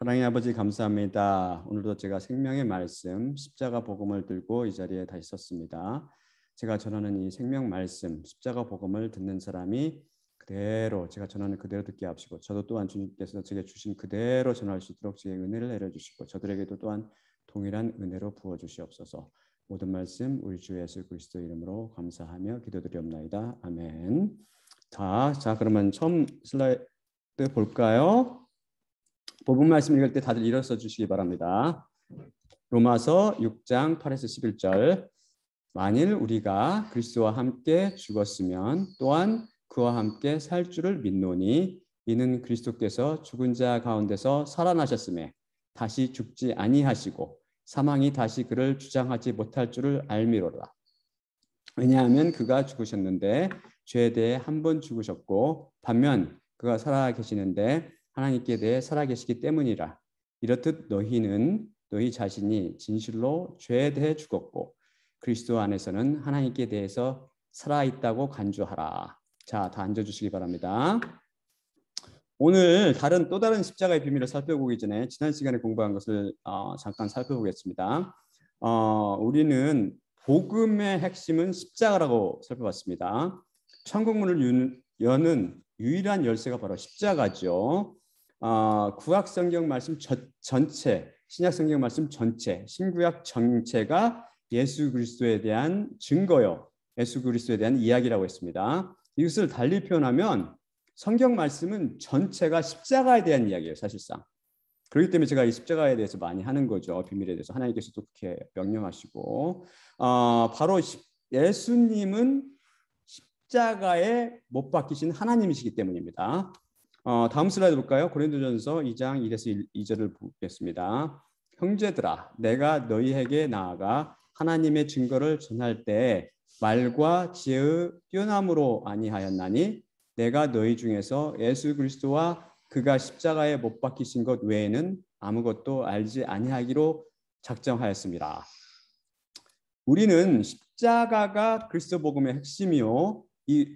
하나님 아버지 감사합니다. 오늘도 제가 생명의 말씀 십자가 복음을 들고 이 자리에 다시 섰습니다. 제가 전하는 이 생명 말씀 십자가 복음을 듣는 사람이 그대로 제가 전하는 그대로 듣게 하시고 저도 또한 주님께서 제게 주신 그대로 전할 수 있도록 제게 은혜를 내려주시고 저들에게도 또한 동일한 은혜로 부어주시옵소서. 모든 말씀 우리 주 예수 그리스도 이름으로 감사하며 기도드리옵나이다. 아멘. 자 그러면 처음 슬라이드 볼까요? 본문 말씀 읽을 때 다들 일어서 주시기 바랍니다. 로마서 6장 8에서 11절. 만일 우리가 그리스도와 함께 죽었으면 또한 그와 함께 살 줄을 믿노니 이는 그리스도께서 죽은 자 가운데서 살아나셨음에 다시 죽지 아니하시고 사망이 다시 그를 주장하지 못할 줄을 알미로라. 왜냐하면 그가 죽으셨는데 죄에 대해 한 번 죽으셨고 반면 그가 살아 계시는데 하나님께 대해 살아계시기 때문이라. 이렇듯 너희 자신이 진실로 죄에 대해 죽었고 그리스도 안에서는 하나님께 대해서 살아있다고 간주하라. 자, 다 앉아주시기 바랍니다. 오늘 또 다른 십자가의 비밀을 살펴보기 전에 지난 시간에 공부한 것을 잠깐 살펴보겠습니다. 우리는 복음의 핵심은 십자가라고 살펴봤습니다. 천국문을 여는 유일한 열쇠가 바로 십자가죠. 구약 성경 말씀 전체, 신약 성경 말씀 전체, 신구약 전체가 예수 그리스도에 대한 증거요, 예수 그리스도에 대한 이야기라고 했습니다. 이것을 달리 표현하면 성경 말씀은 전체가 십자가에 대한 이야기예요, 사실상. 그렇기 때문에 제가 이 십자가에 대해서 많이 하는 거죠. 비밀에 대해서 하나님께서도 그렇게 명령하시고, 바로 예수님은 십자가에 못 박히신 하나님이시기 때문입니다. 다음 슬라이드 볼까요? 고린도전서 2장 1에서 2절을 보겠습니다. 형제들아, 내가 너희에게 나아가 하나님의 증거를 전할 때 말과 지혜의 뛰어남으로 아니하였나니 내가 너희 중에서 예수 그리스도와 그가 십자가에 못 박히신 것 외에는 아무것도 알지 아니하기로 작정하였습니다. 우리는 십자가가 그리스도 복음의 핵심이요,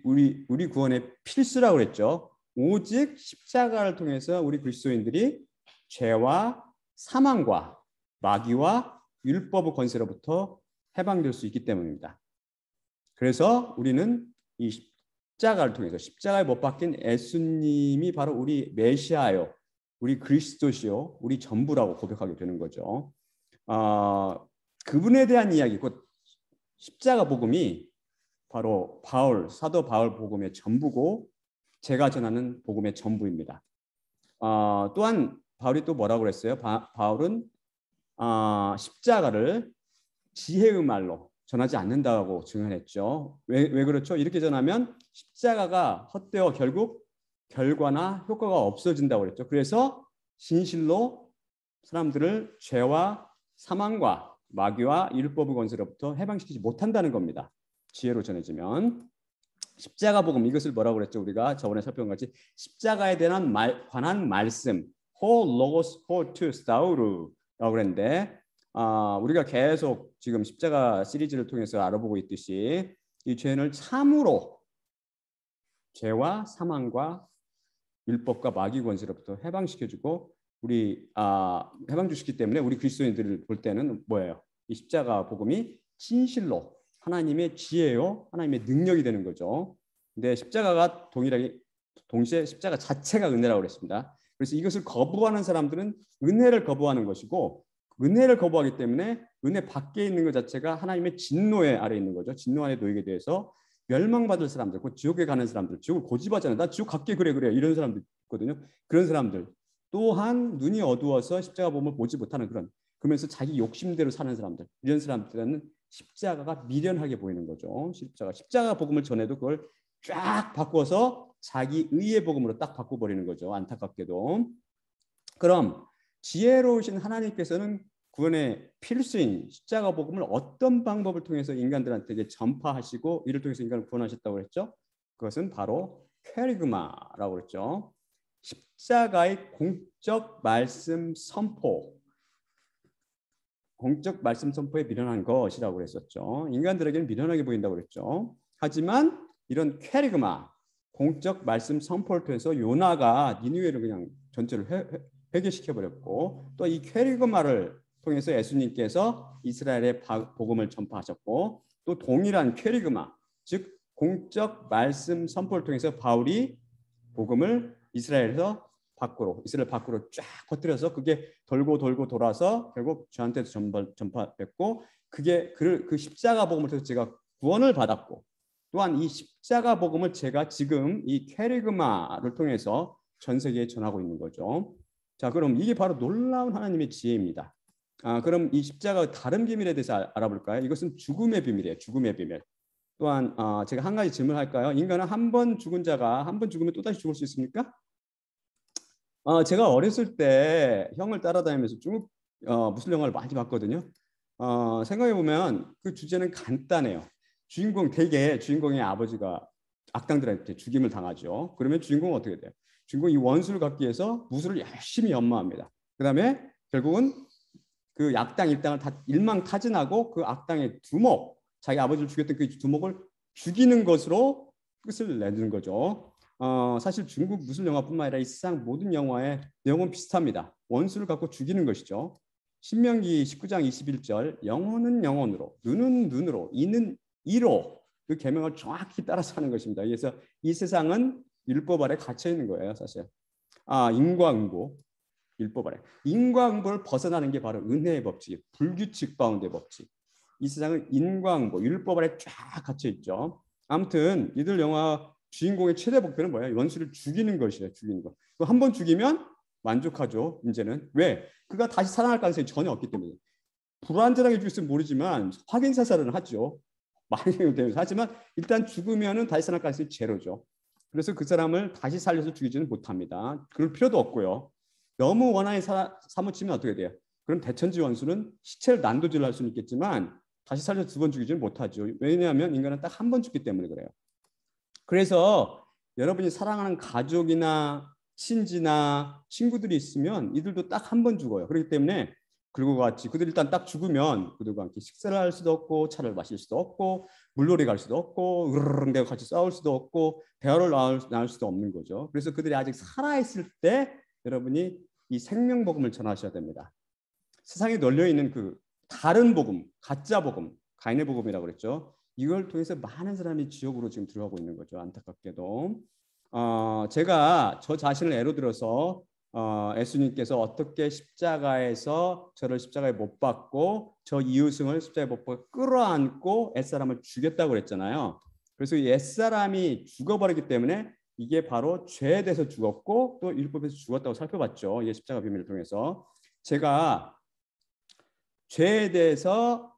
우리 구원의 필수라고 그랬죠. 오직 십자가를 통해서 우리 그리스도인들이 죄와 사망과 마귀와 율법의 권세로부터 해방될 수 있기 때문입니다. 그래서 우리는 이 십자가를 통해서 십자가에 못 박힌 예수님이 바로 우리 메시아요, 우리 그리스도시요, 우리 전부라고 고백하게 되는 거죠. 그분에 대한 이야기, 곧 십자가 복음이 바로 사도 바울 복음의 전부고 제가 전하는 복음의 전부입니다. 또한 바울이 또 뭐라고 그랬어요? 바울은 십자가를 지혜의 말로 전하지 않는다고 증언했죠. 왜 그렇죠? 이렇게 전하면 십자가가 헛되어 결국 결과나 효과가 없어진다고 그랬죠. 그래서 진실로 사람들을 죄와 사망과 마귀와 율법의 권세로부터 해방시키지 못한다는 겁니다. 지혜로 전해지면. 십자가 복음, 이것을 뭐라고 그랬죠? 우리가 저번에 살펴본 같이 십자가에 대한 관한 말씀, 호 로고스 호 투스타우르라고 그랬는데, 우리가 계속 지금 십자가 시리즈를 통해서 알아보고 있듯이 이 죄는 참으로 죄와 사망과 율법과 마귀 권세로부터 해방시켜주고 해방주시기 때문에 우리 그리스도인들을 볼 때는 뭐예요? 이 십자가 복음이 진실로 하나님의 지혜요, 하나님의 능력이 되는 거죠. 근데 십자가가 동시에 십자가 자체가 은혜라고 그랬습니다. 그래서 이것을 거부하는 사람들은 은혜를 거부하는 것이고, 은혜를 거부하기 때문에 은혜 밖에 있는 것 자체가 하나님의 진노에 아래 있는 거죠. 진노 안에 놓이게 돼서 멸망받을 사람들, 곧 지옥에 가는 사람들, 지옥을 고집하잖아요. 나 지옥 갈게, 그래 이런 사람들 있거든요. 그런 사람들 또한 눈이 어두워서 십자가 복음을 보지 못하는 그러면서 자기 욕심대로 사는 사람들, 이런 사람들은 십자가가 미련하게 보이는 거죠. 십자가 복음을 전해도 그걸 쫙 바꿔서 자기 의의 복음으로 딱 바꿔버리는 거죠. 안타깝게도. 그럼 지혜로우신 하나님께서는 구원의 필수인 십자가 복음을 어떤 방법을 통해서 인간들한테 전파하시고 이를 통해서 인간을 구원하셨다고 했죠? 그것은 바로 캐리그마라고 그랬죠. 십자가의 공적 말씀 선포에 미련한 것이라고 그랬었죠. 인간들에게는 미련하게 보인다고 그랬죠. 하지만 이런 캐리그마, 공적 말씀 선포를 통해서 요나가 니느웨를 그냥 전체를 회개시켜 버렸고, 또 이 퀘리그마를 통해서 예수님께서 이스라엘의 복음을 전파하셨고, 또 동일한 퀘리그마, 즉 공적 말씀 선포를 통해서 바울이 복음을 이스라엘 밖으로 쫙 퍼뜨려서 그게 돌고 돌아서 결국 저한테도 전파됐고, 그게 그 십자가 복음을 통해서 제가 구원을 받았고, 또한 이 십자가 복음을 제가 지금 이 퀘리그마를 통해서 전 세계에 전하고 있는 거죠. 자, 그럼 이게 바로 놀라운 하나님의 지혜입니다. 그럼 이 십자가 다른 비밀에 대해서 알아볼까요? 이것은 죽음의 비밀이에요. 죽음의 비밀. 또한 제가 한 가지 질문할까요? 인간은 한 번 죽은 자가 한 번 죽으면 또다시 죽을 수 있습니까? 제가 어렸을 때 형을 따라다니면서 중국 무술 영화를 많이 봤거든요. 생각해 보면 그 주제는 간단해요. 주인공의 아버지가 악당들한테 죽임을 당하죠. 그러면 주인공은 어떻게 돼요? 주인공이 이 원수를 갚기 위해서 무술을 열심히 연마합니다. 그다음에 결국은 그 악당 일당을 다 일망타진하고 그 악당의 두목, 자기 아버지를 죽였던 그 두목을 죽이는 것으로 끝을 내는 거죠. 사실 중국 무술 영화뿐만 아니라 이 세상 모든 영화의 내용은 비슷합니다. 원수를 갖고 죽이는 것이죠. 신명기 19장 21절, 영혼은 영혼으로, 눈은 눈으로, 이는 이로, 그 계명을 정확히 따라서 하는 것입니다. 그래서 이 세상은 율법 아래 갇혀 있는 거예요, 사실. 인과응보, 율법 아래. 인과응보를 벗어나는 게 바로 은혜의 법칙, 불규칙 가운데 법칙. 이 세상은 인과응보, 율법 아래 쫙 갇혀 있죠. 아무튼 이들 영화 주인공의 최대 목표는 뭐예요? 원수를 죽이는 것이에요. 죽이는 것. 한 번 죽이면 만족하죠. 이제는 왜? 그가 다시 살아날 가능성이 전혀 없기 때문에. 불완전하게 죽였으면 모르지만 확인 사살은 하죠. 많이 되면서 하지만 일단 죽으면은 다시 살아날 가능성이 제로죠. 그래서 그 사람을 다시 살려서 죽이지는 못합니다. 그럴 필요도 없고요. 너무 원한이 사무치면 어떻게 돼요? 그럼 대천지 원수는 시체를 난도질을 할 수는 있겠지만 다시 살려서 두 번 죽이지는 못하죠. 왜냐하면 인간은 딱 한 번 죽기 때문에 그래요. 그래서 여러분이 사랑하는 가족이나 친지나 친구들이 있으면 이들도 딱 한 번 죽어요. 그렇기 때문에 그리고 같이 그들 일단 딱 죽으면 그들과 함께 식사를 할 수도 없고 차를 마실 수도 없고 물놀이 갈 수도 없고 으르릉 대고 같이 싸울 수도 없고 대화를 나눌 수도 없는 거죠. 그래서 그들이 아직 살아있을 때 여러분이 이 생명복음을 전하셔야 됩니다. 세상에 널려있는 그 다른 복음, 가짜 복음, 가인의 복음이라고 그랬죠. 이걸 통해서 많은 사람이 지옥으로 지금 들어가고 있는 거죠. 안타깝게도. 제가 저 자신을 예로 들어서 예수님께서 어떻게 십자가에서 저를 십자가에 못 박고 저 이웃을 십자가에 못 박고 끌어안고 옛사람을 죽였다고 그랬잖아요. 그래서 옛사람이 죽어버리기 때문에 이게 바로 죄에 대해서 죽었고 또 율법에서 죽었다고 살펴봤죠. 이게 십자가 비밀을 통해서. 제가 죄에 대해서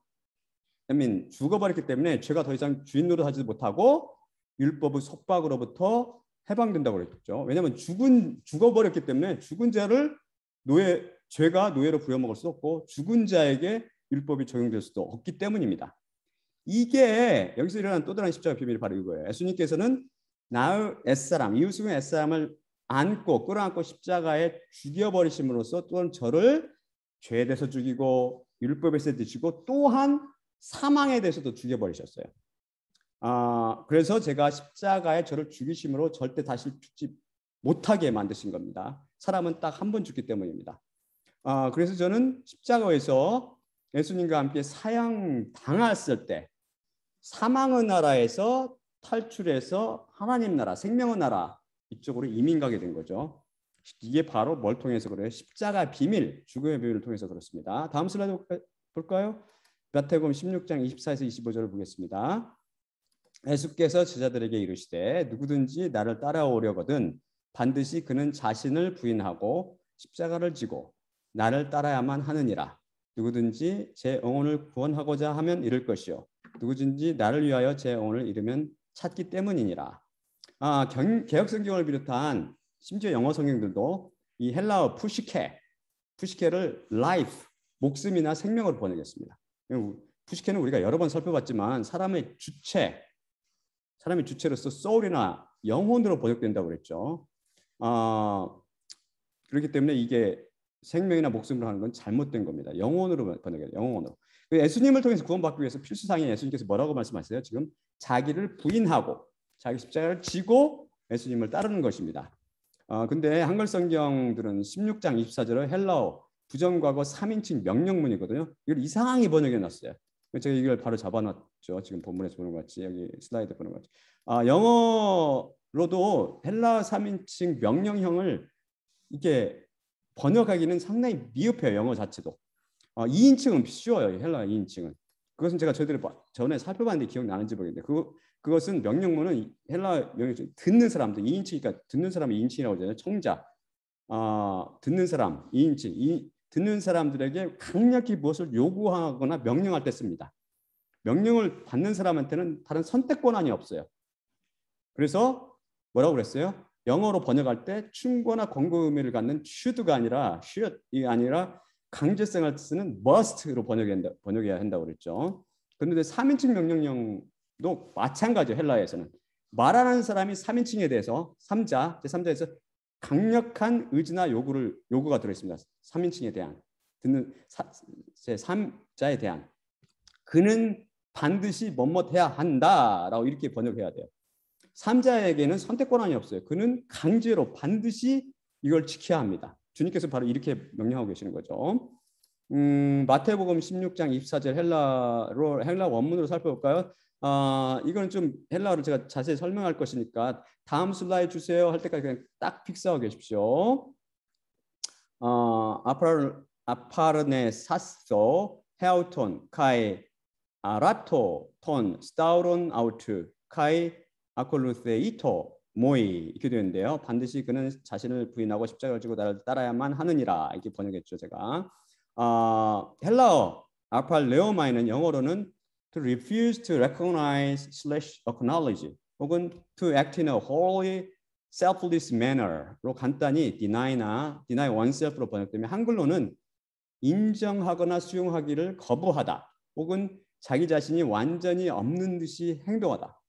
죽어버렸기 때문에 죄가 더 이상 주인 노릇하지 못하고 율법의 속박으로부터 해방된다고 그랬죠. 왜냐하면 죽어버렸기 때문에 죽은 자를 죄가 노예로 부려먹을 수 없고 죽은 자에게 율법이 적용될 수도 없기 때문입니다. 이게 여기서 일어난 또 다른 십자가 비밀이 바로 이거예요. 예수님께서는 나의 옛사람, 이웃의 옛사람을 끌어안고 십자가에 죽여버리심으로써 또한 저를 죄에 대해서 죽이고 율법에서 죽이고 또한 사망에 대해서도 죽여버리셨어요. 그래서 제가 십자가에 저를 죽이심으로 절대 다시 죽지 못하게 만드신 겁니다. 사람은 딱 한 번 죽기 때문입니다. 그래서 저는 십자가에서 예수님과 함께 사형 당했을 때 사망의 나라에서 탈출해서 하나님 나라, 생명의 나라 이쪽으로 이민 가게 된 거죠. 이게 바로 뭘 통해서 그래요? 십자가 비밀, 죽음의 비밀을 통해서 그렇습니다. 다음 슬라이드 볼까요? 마태복음 16장 24에서 25절을 보겠습니다. 예수께서 제자들에게 이르시되 누구든지 나를 따라오려거든 반드시 그는 자신을 부인하고 십자가를 지고 나를 따라야만 하느니라. 누구든지 제 영혼을 구원하고자 하면 이룰 것이요 누구든지 나를 위하여 제 영혼을 잃으면 찾기 때문이니라. 개역성경을 비롯한 심지어 영어 성경들도 이 헬라어 푸시케를 life, 목숨이나 생명으로 번역했습니다. 푸시케는 우리가 여러 번 살펴봤지만 사람의 주체로서 soul이나 영혼으로 번역된다고 그랬죠. 그렇기 때문에 이게 생명이나 목숨으로 하는 건 잘못된 겁니다. 영혼으로 번역해요. 영혼으로. 예수님을 통해서 구원받기 위해서 필수사항이 예수님께서 뭐라고 말씀하세요? 지금 자기를 부인하고 자기 십자가를 지고 예수님을 따르는 것입니다. 근데 한글 성경들은 16장 24절은 헬라어 부정과거 3인칭 명령문이거든요. 이걸 이상하게 번역해 놨어요. 제가 이걸 바로 잡아놨죠. 지금 본문에서 보는 것 같이 여기 슬라이드 보는 것 같이. 영어로도 헬라 3인칭 명령형을 이렇게 번역하기는 상당히 미흡해요. 영어 자체도. 2인칭은 쉬워요. 헬라 2인칭은. 그것은 제가 저희들이 전에 살펴봤는데 기억나는지 모르겠는데 그것은 명령문은 헬라 명령 듣는 사람들 2인칭이니까 듣는 사람이 2인칭이라고 하잖아요. 청자. 듣는 사람 2인칭. 듣는 사람들에게 강력히 무엇을 요구하거나 명령할 때 씁니다. 명령을 받는 사람한테는 다른 선택 권한이 없어요. 그래서 뭐라고 그랬어요? 영어로 번역할 때 충고나 권고 의미를 갖는 should가 아니라 should이 아니라 강제성을 쓰는 must로 번역해야 한다고 그랬죠. 그런데 3인칭 명령형도 마찬가지예요. 헬라에서는 말하는 사람이 3인칭에 대해서 3자, 제3자에서 강력한 의지나 요구가 들어있습니다. 3인칭에 대한 듣는 제3자에 대한 그는 반드시 뭐뭐 해야 한다라고 이렇게 번역해야 돼요. 3자에게는 선택 권한이 없어요. 그는 강제로 반드시 이걸 지켜야 합니다. 주님께서 바로 이렇게 명령하고 계시는 거죠. 마태복음 16장 24절 헬라 원문으로 살펴볼까요? 이거는 좀 헬라어로 제가 자세히 설명할 것이니까 다음 슬라이드 주세요 할 때까지 그냥 딱 픽스하고 계십시오. 아파르네사소 헤아우톤 카이 아라토 톤 스타우론 아우트 카이 아콜루세이토 모이 이렇게 되는데요. 반드시 그는 자신을 부인하고 십자가를 지고 나를 따라야만 하느니라 이렇게 번역했죠. 제가 헬라어 아팔레오마이는 영어로는 to refuse to recognize/acknowledge 혹은 to act in a wholly selfless manner로 간단히 deny oneself로 번역되면 한글로는 인정하거나 수용하기를 거부하다 혹은 자기 자신이 완전히 없는 듯이 행동하다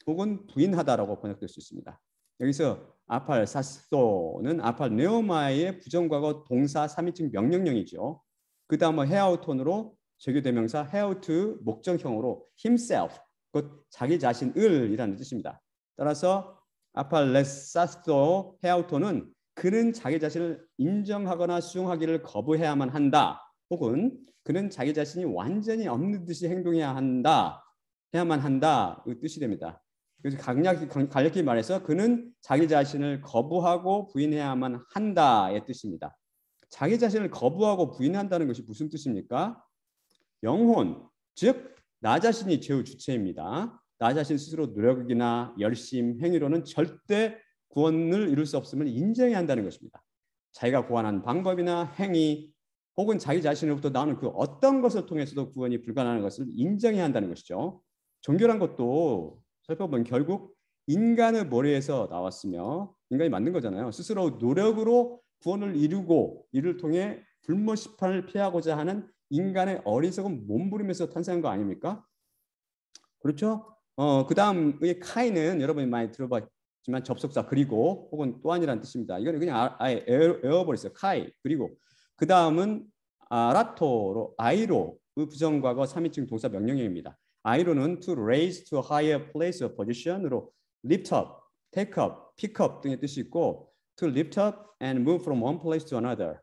혹은 부인하다라고 번역될 수 있습니다. 여기서 아팔사소는 아팔네오마의 부정과거 동사 3인칭 명령형이죠. 그 다음 헤아우톤으로 제교대명사 헤아우트 목적형으로 himself, 곧 자기 자신을 이라는 뜻입니다. 따라서 아팔레사소 헤아우톤은 그는 자기 자신을 인정하거나 수용하기를 거부해야만 한다. 혹은 그는 자기 자신이 완전히 없는 듯이 행동해야 한다. 해야만 한다. 그 뜻이 됩니다. 그래서 간략히 말해서 그는 자기 자신을 거부하고 부인해야만 한다의 뜻입니다. 자기 자신을 거부하고 부인한다는 것이 무슨 뜻입니까? 영혼, 즉 나 자신이 죄의 주체입니다. 나 자신 스스로 노력이나 열심, 행위로는 절대 구원을 이룰 수 없음을 인정해야 한다는 것입니다. 자기가 고안한 방법이나 행위 혹은 자기 자신으로부터 나오는 그 어떤 것을 통해서도 구원이 불가능한 것을 인정해야 한다는 것이죠. 종교란 것도 살펴보면 결국 인간의 머리에서 나왔으며 인간이 만든 거잖아요. 스스로 노력으로 구원을 이루고 이를 통해 불모 심판을 피하고자 하는 인간의 어리석은 몸부림에서 탄생한 거 아닙니까? 그렇죠? 그 다음의 카이는 여러분이 많이 들어봤지만 접속사 그리고 혹은 또한이라는 뜻입니다. 이거는 그냥 아예 외워버렸어요. 카이 그리고 그 다음은 아라토로 아이로의 부정과거 3인칭 동사 명령형입니다. 아이로는 to raise to a higher place or position으로 lift up, take up, pick up 등의 뜻이 있고 to lift up and move from one place to another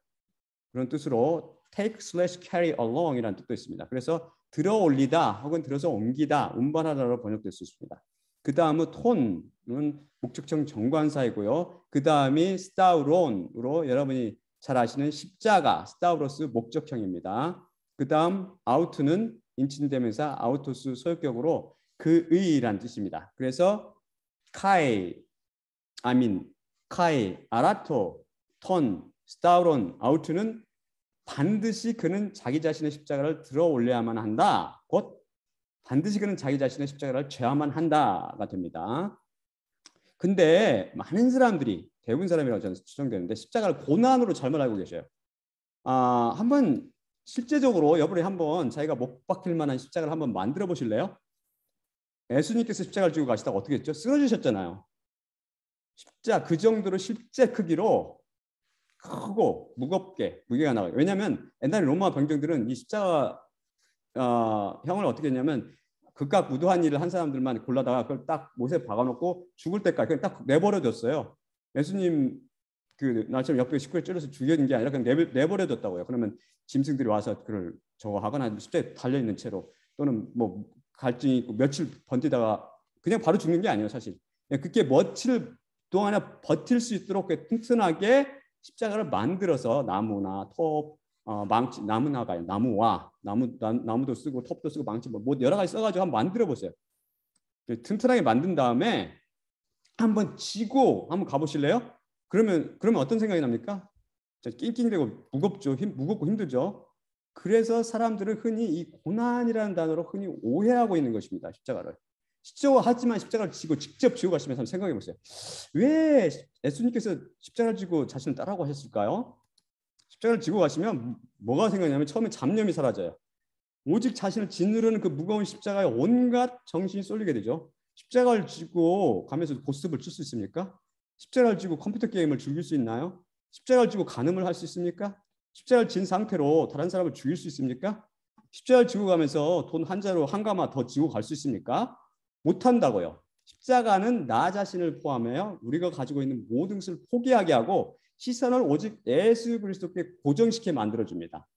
그런 뜻으로 take/carry along 이라는 뜻도 있습니다. 그래서 들어 올리다 혹은 들어서 옮기다, 운반하다로 번역될 수 있습니다. 그 다음은 톤은 목적형 정관사이고요. 그 다음이 스타우론으로 여러분이 잘 아시는 십자가, 스타우로스 목적형입니다. 그 다음 아우트는 인칭대명사 아우토스 소유격으로 그의란 뜻입니다. 그래서 카이, 아라토, 톤, 스타우론, 아우트는 반드시 그는 자기 자신의 십자가를 들어 올려야만 한다. 곧 반드시 그는 자기 자신의 십자가를 져야만 한다가 됩니다. 근데 많은 사람들이 대부분 사람이라고 저는 추정되는데 십자가를 고난으로 잘못 알고 계셔요. 한번 실제적으로 여러분이 한번 자기가 못 박힐 만한 십자가를 한번 만들어 보실래요? 예수님께서 십자가를 지고 가시다가 어떻게 했죠? 쓰러지셨잖아요. 십자가 그 정도로 실제 크기로 크고 무겁게 무게가 나와요. 왜냐하면 옛날에 로마 병정들은 이 십자가 형을 어떻게 했냐면 극각 무도한 일을 한 사람들만 골라다가 그걸 딱 못에 박아놓고 죽을 때까지 그냥 딱 내버려뒀어요. 예수님 그 나처럼 옆에 식구에 찔러서 죽여진 게 아니라 그냥 내버려뒀다고요. 그러면 짐승들이 와서 그를 저거 하거나 십자가에 달려 있는 채로 또는 뭐 갈증이 있고 며칠 번티다가 그냥 바로 죽는 게 아니에요, 사실. 그게 며칠 동안에 버틸 수 있도록 튼튼하게 십자가를 만들어서 나무나 톱, 망치, 나무나가요. 나무도 쓰고 톱도 쓰고 망치 뭐 여러 가지 써가지고 한번 만들어 보세요. 튼튼하게 만든 다음에 한번 지고 한번 가보실래요? 그러면 어떤 생각이 납니까? 낑낑대고 무겁죠. 무겁고 힘들죠. 그래서 사람들은 흔히 이 고난이라는 단어로 흔히 오해하고 있는 것입니다. 십자가를. 하지만 십자가를 지고 직접 지고 가시면서 한번 생각해 보세요. 왜 예수님께서 십자가를 지고 자신을 따라고 하셨을까요? 십자가를 지고 가시면 뭐가 생각나냐면 처음에 잡념이 사라져요. 오직 자신을 짓누르는 그 무거운 십자가에 온갖 정신이 쏠리게 되죠. 십자가를 지고 가면서 고스톱을 칠 수 있습니까? 십자가를 지고 컴퓨터 게임을 즐길 수 있나요? 십자가를 지고 간음을 할 수 있습니까? 십자가를 진 상태로 다른 사람을 죽일 수 있습니까? 십자가를 지고 가면서 돈 한 자루 한 가마 더 지고 갈 수 있습니까? 못한다고요. 십자가는 나 자신을 포함하여 우리가 가지고 있는 모든 것을 포기하게 하고 시선을 오직 예수 그리스도께 고정시켜 만들어줍니다.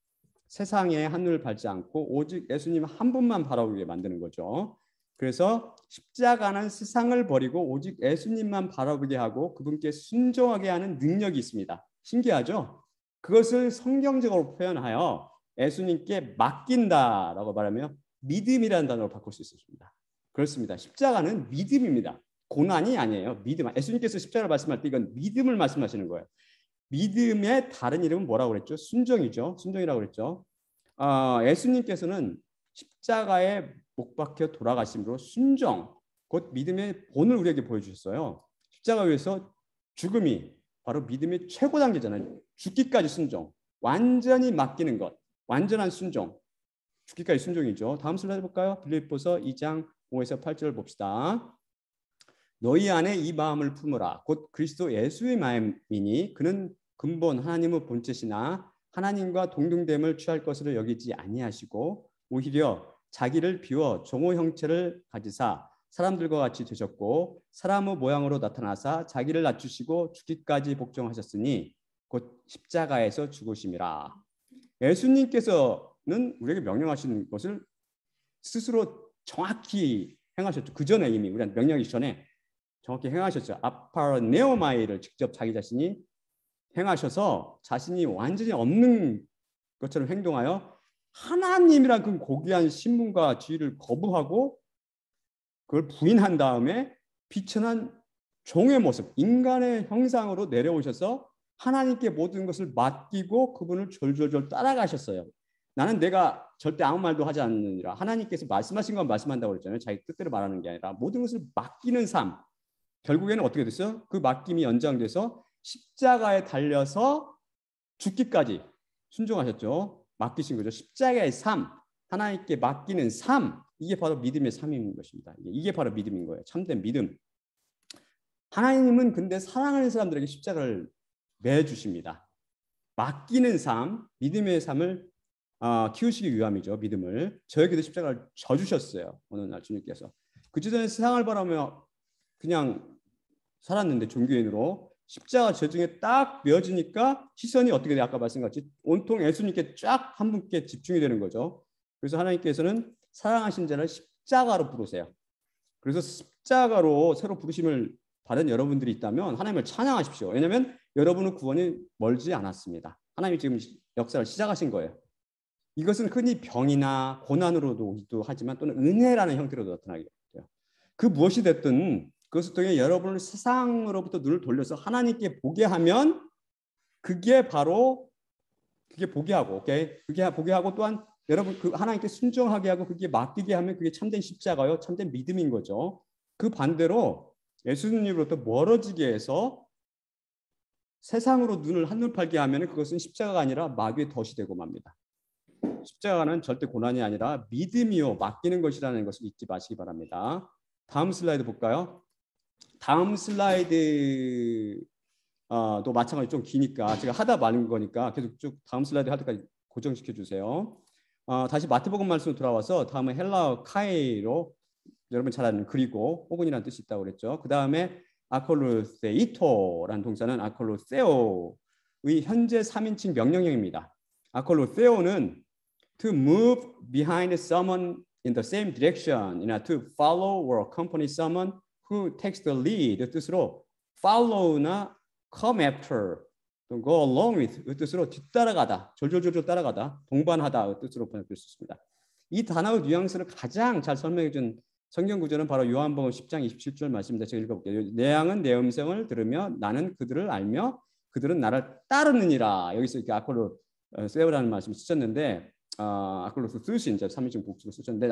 세상에 한눈을 밟지 않고 오직 예수님 한 분만 바라보게 만드는 거죠. 그래서 십자가는 세상을 버리고 오직 예수님만 바라보게 하고 그분께 순종하게 하는 능력이 있습니다. 신기하죠? 그것을 성경적으로 표현하여 예수님께 맡긴다라고 말하며 믿음이라는 단어로 바꿀 수 있습니다. 그렇습니다. 십자가는 믿음입니다. 고난이 아니에요. 믿음. 예수님께서 십자가를 말씀할 때 이건 믿음을 말씀하시는 거예요. 믿음의 다른 이름은 뭐라고 그랬죠? 순종이죠. 순종이라고 그랬죠. 예수님께서는 십자가에 못 박혀 돌아가심으로 순종, 곧 믿음의 본을 우리에게 보여주셨어요. 십자가 위에서 죽음이 바로 믿음의 최고 단계잖아요. 죽기까지 순종, 완전히 맡기는 것, 완전한 순종, 죽기까지 순종이죠. 다음 슬라이드 볼까요? 빌립보서 2장 5에서 8절 봅시다. 너희 안에 이 마음을 품으라. 곧 그리스도 예수의 마음이니 그는 근본 하나님의 본체시나 하나님과 동등됨을 취할 것으로 여기지 아니하시고 오히려 자기를 비워 종의 형체를 가지사 사람들과 같이 되셨고 사람의 모양으로 나타나사 자기를 낮추시고 죽기까지 복종하셨으니 곧 십자가에서 죽으심이라. 예수님께서는 우리에게 명령하시는 것을 스스로 정확히 행하셨죠. 그 전에 이미 우리한테 명령하기 전에 정확히 행하셨죠. 아파네오마이를 직접 자기 자신이 행하셔서 자신이 완전히 없는 것처럼 행동하여 하나님이란 그 고귀한 신분과 지위를 거부하고 그걸 부인한 다음에 비천한 종의 모습, 인간의 형상으로 내려오셔서 하나님께 모든 것을 맡기고 그분을 졸졸졸 따라가셨어요. 나는 내가 절대 아무 말도 하지 않느니라. 하나님께서 말씀하신 건 말씀한다고 그랬잖아요. 자기 뜻대로 말하는 게 아니라 모든 것을 맡기는 삶. 결국에는 어떻게 됐어요? 그 맡김이 연장돼서 십자가에 달려서 죽기까지 순종하셨죠. 맡기신 거죠. 십자가의 삶, 하나님께 맡기는 삶, 이게 바로 믿음의 삶인 것입니다. 이게 바로 믿음인 거예요. 참된 믿음. 하나님은 근데 사랑하는 사람들에게 십자가를 매주십니다. 맡기는 삶, 믿음의 삶을 키우시기 위함이죠. 믿음을. 저에게도 십자가를 져주셨어요. 어느 날 주님께서. 그전에 세상을 바라며 그냥 살았는데 종교인으로 십자가 저중에 딱 메어지니까 시선이 어떻게 돼? 아까 말씀같이 온통 예수님께 쫙 한 분께 집중이 되는 거죠. 그래서 하나님께서는 사랑하신 자를 십자가로 부르세요. 그래서 십자가로 새로 부르심을 받은 여러분들이 있다면 하나님을 찬양하십시오. 왜냐하면 여러분의 구원이 멀지 않았습니다. 하나님이 지금 역사를 시작하신 거예요. 이것은 흔히 병이나 고난으로도 하지만 또는 은혜라는 형태로도 나타나게 돼요. 그 무엇이 됐든 그것을 통해 여러분을 세상으로부터 눈을 돌려서 하나님께 보게 하면 그게 바로 그게 보게 하고, 오케이? 그게 보게 하고 또한 여러분 그 하나님께 순종하게 하고 그게 맡기게 하면 그게 참된 십자가요, 참된 믿음인 거죠. 그 반대로 예수님으로부터 멀어지게 해서 세상으로 눈을 한눈 팔게 하면 그것은 십자가가 아니라 마귀의 덫이 되고 맙니다. 십자가는 절대 고난이 아니라 믿음이요 맡기는 것이라는 것을 잊지 마시기 바랍니다. 다음 슬라이드 볼까요? 다음 슬라이드 또 마찬가지 좀 기니까 제가 하다 마는 거니까 계속 쭉 다음 슬라이드 할 때까지 고정시켜 주세요. 다시 마태복음 말씀으로 돌아와서 다음은 헬라어 카이로 여러분 잘 아는 그리고 혹은이라는 뜻이 있다고 그랬죠. 그 다음에 아콜루세이토라는 동사는 아콜루세오의 현재 3인칭 명령형입니다. 아콜루세오는 to move behind someone in the same direction, to follow or accompany someone who takes the lead 뜻으로 follow나 come after, go along with 뜻으로 뒤따라가다, 졸졸졸 따라가다, 동반하다 뜻으로 번역될 수 있습니다. 이 단어의 뉘앙스를 가장 잘 설명해준 성경 구절은 바로 요한복음 10장 27절 말씀입니다. 제가 읽어볼게요. 내 양은 내 음성을 들으며 나는 그들을 알며 그들은 나를 따르느니라. 여기서 이렇게 아콜루세오라는 말씀을 쓰셨는데 아콜로스 쓰신 이제 3인칭 복수로 쓰셨는데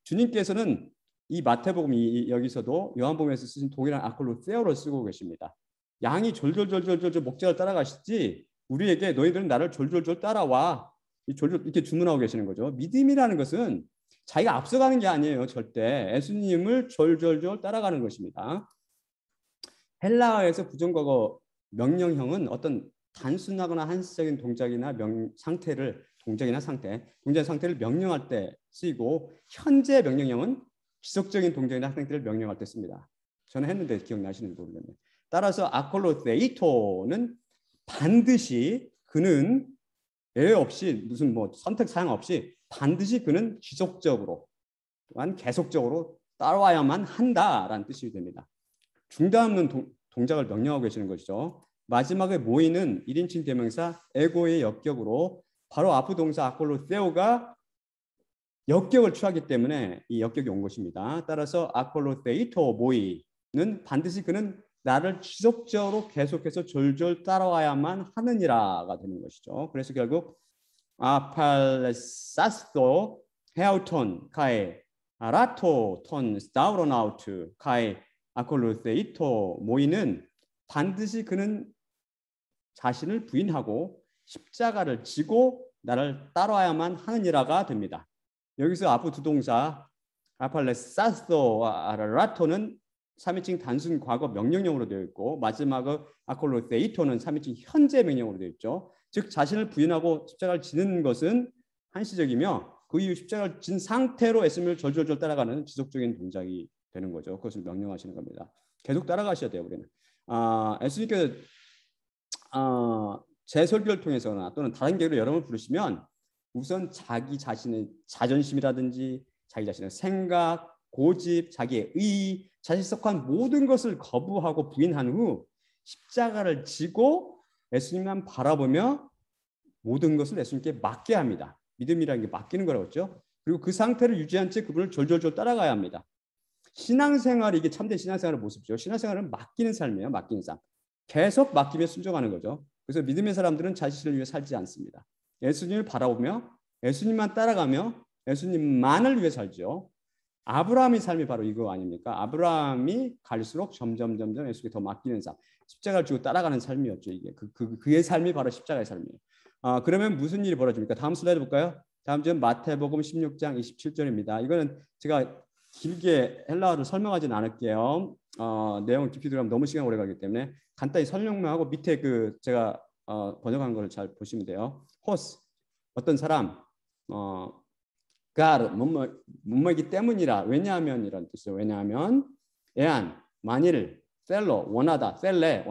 주님께서는 이 마태복음 여기서도 요한복음에서 쓰신 동일한 아콜로세오를 쓰고 계십니다. 양이 졸졸졸졸 목자를 따라가시지 우리에게 너희들은 나를 졸졸졸 따라와 이렇게 주문하고 계시는 거죠. 믿음이라는 것은 자기가 앞서가는 게 아니에요. 절대 예수님을 졸졸졸 따라가는 것입니다. 헬라어에서 부정과거 명령형은 어떤 단순하거나 한시적인 동작이나 동작이나 상태를 명령할 때 쓰이고 현재 명령형은 지속적인 동작이나 상태를 명령할 때 씁니다. 저는 했는데 기억나시는지 모르겠네요. 따라서 아콜로세이토는 반드시 그는 예외 없이 무슨 선택 사항 없이 반드시 그는 지속적으로 또한 계속적으로 따라와야만 한다라는 뜻이 됩니다. 중단 없는 동작을 명령하고 계시는 것이죠. 마지막에 모이는 1인칭 대명사 에고의 역격으로 바로 앞부 동사 아콜로세오가 역격을 취하기 때문에 이 역격이 온 것입니다. 따라서 아콜로세이토 모이는 반드시 그는 나를 지속적으로 계속해서 졸졸 따라와야만 하느니라가 되는 것이죠. 그래서 결국 아팔레사스토 헤아톤 카에 아라토 톤 스타우로나우트 카에 아콜로세이토 모이는 반드시 그는 자신을 부인하고 십자가를 지고 나를 따라와야만 하느니라가 됩니다. 여기서 앞부 두 동사 아팔레사스토와 아라토는 3인칭 단순 과거 명령형으로 되어 있고 마지막은 아콜로세이토는 3인칭 현재 명령으로 되어 있죠. 즉 자신을 부인하고 십자가를 지는 것은 한시적이며 그 이후 십자가를 진 상태로 예수님을 졸졸졸 따라가는 지속적인 동작이 되는 거죠. 그것을 명령하시는 겁니다. 계속 따라가셔야 돼요. 우리는 예수님께서 제 설교를 통해서나 또는 다른 계기로 여러분을 부르시면 우선 자기 자신의 자존심이라든지 자기 자신의 생각, 고집, 자기의 의, 자신이 속한 모든 것을 거부하고 부인한 후 십자가를 지고 예수님만 바라보며 모든 것을 예수님께 맡게 합니다. 믿음이라는 게 맡기는 거라고 했죠. 그리고 그 상태를 유지한 채 그분을 졸졸졸 따라가야 합니다. 신앙생활이 이게 참된 신앙생활의 모습이죠. 신앙생활은 맡기는 삶이에요. 맡기는 삶. 계속 맡기며 순종하는 거죠. 그래서 믿음의 사람들은 자신을 위해 살지 않습니다. 예수님을 바라보며 예수님만 따라가며 예수님만을 위해 살죠. 아브라함의 삶이 바로 이거 아닙니까? 아브라함이 갈수록 점점 예수님께 더 맡기는 삶, 십자가를 지고 따라가는 삶이었죠. 이게 그의 삶이 바로 십자가의 삶이에요. 그러면 무슨 일이 벌어집니까? 다음 슬라이드 볼까요? 다음 주는 마태복음 16장 27절입니다. 이거는 제가 길게 헬라어를 설명하지는 않을게요. 내용 깊이 들어가면 너무 시간 오래 가기 때문에 간단히 설명만 하고 밑에 제가 번역한 걸 잘 보시면 돼요. 호스 어떤 사람 God 뭐뭐이기 때문이라 왜냐하면 이런 뜻이에요. 왜냐하면 애안 만일 셀러 원하다 셀레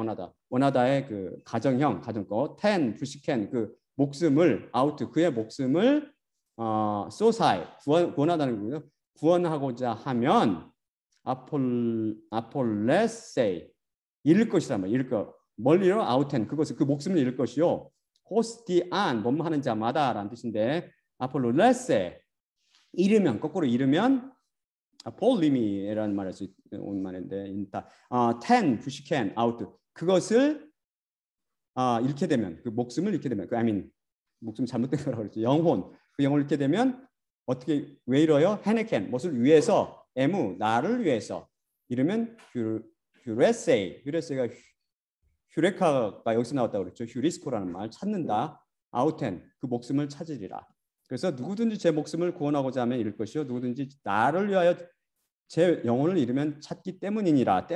원하다의 그 가정형 가정거 텐 부시켄 그 목숨을 아우트 그의 목숨을 소사이 구원하다는 거고요. 구원하고자 하면 아폴레세이 잃을 것이란 말이에요. 잃을 것 멀리로 아우텐 그것을 그 목숨을 잃을 것이요. 호스티안 뭐뭐 하는 자마다라는 뜻인데 아폴레세 잃으면 거꾸로 잃으면 폴리미라는 말을 온 말인데 텐 부시켄 아우트 그것을 잃게 되면 그 목숨을 잃게 되면 목숨 잘못된 거라고 그랬죠. 영혼 그 영혼을 잃게 되면 어떻게 왜 잃어요? 헤네켄 무엇을 위해서 나를 위해서 이러면 휴레세이가 휴레카가 여기서 나왔다고 그랬죠. 휴리스코라는 말 찾는다. 아우텐 그 목숨을 찾으리라. 그래서 누구든지 제 목숨을 구원하고자 하면 잃을 것이요 누구든지 나를 위하여 제 영혼을 잃으면 찾기 때문이니라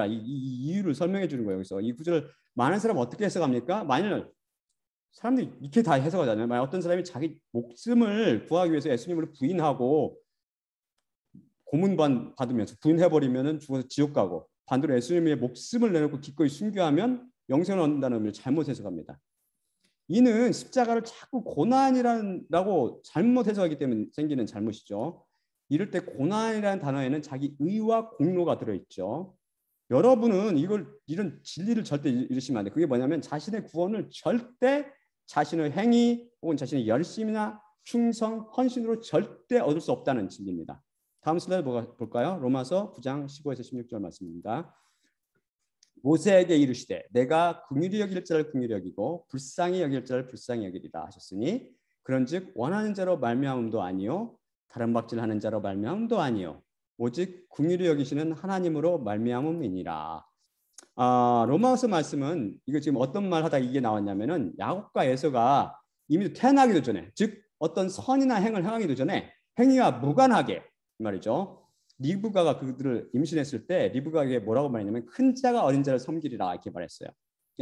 이 이유를 설명해 주는 거예요. 여기서 이 구절을 많은 사람 어떻게 해석합니까? 만일 사람들이 이렇게 다 해석하잖아요. 만약 어떤 사람이 자기 목숨을 구하기 위해서 예수님을 부인하고 고문 받으면서 부인해버리면 죽어서 지옥 가고 반대로 예수님 위해 목숨을 내놓고 기꺼이 순교하면 영생을 얻는다는 의미를 잘못 해석합니다. 이는 십자가를 자꾸 고난이라고 잘못 해석하기 때문에 생기는 잘못이죠. 이럴 때 고난이라는 단어에는 자기 의와 공로가 들어있죠. 여러분은 이런 진리를 절대 잃으시면 안 돼요. 그게 뭐냐면 자신의 구원을 절대 자신의 행위 혹은 자신의 열심이나 충성, 헌신으로 절대 얻을 수 없다는 진리입니다. 다음 슬라이드 볼까요? 로마서 9장 15에서 16절 말씀입니다. 모세에게 이르시되 내가 긍휼히 여길 자를 긍휼히 여기고 불쌍히 여길 자를 불쌍히 여기리라 하셨으니 그런즉 원하는 자로 말미암음도 아니요 다른 박질하는 자로 말미암음도 아니요 오직 긍휼히 여기시는 하나님으로 말미암음이니라. 로마서 말씀은 이거 지금 어떤 말 하다 이게 나왔냐면은 야곱과 에서가 이미 태어나기도 전에, 즉 어떤 선이나 행을 행하기도 전에 행위와 무관하게 말이죠. 리브가가 그들을 임신했을 때 리브가에게 뭐라고 말했냐면 큰 자가 어린 자를 섬기리라 이렇게 말했어요.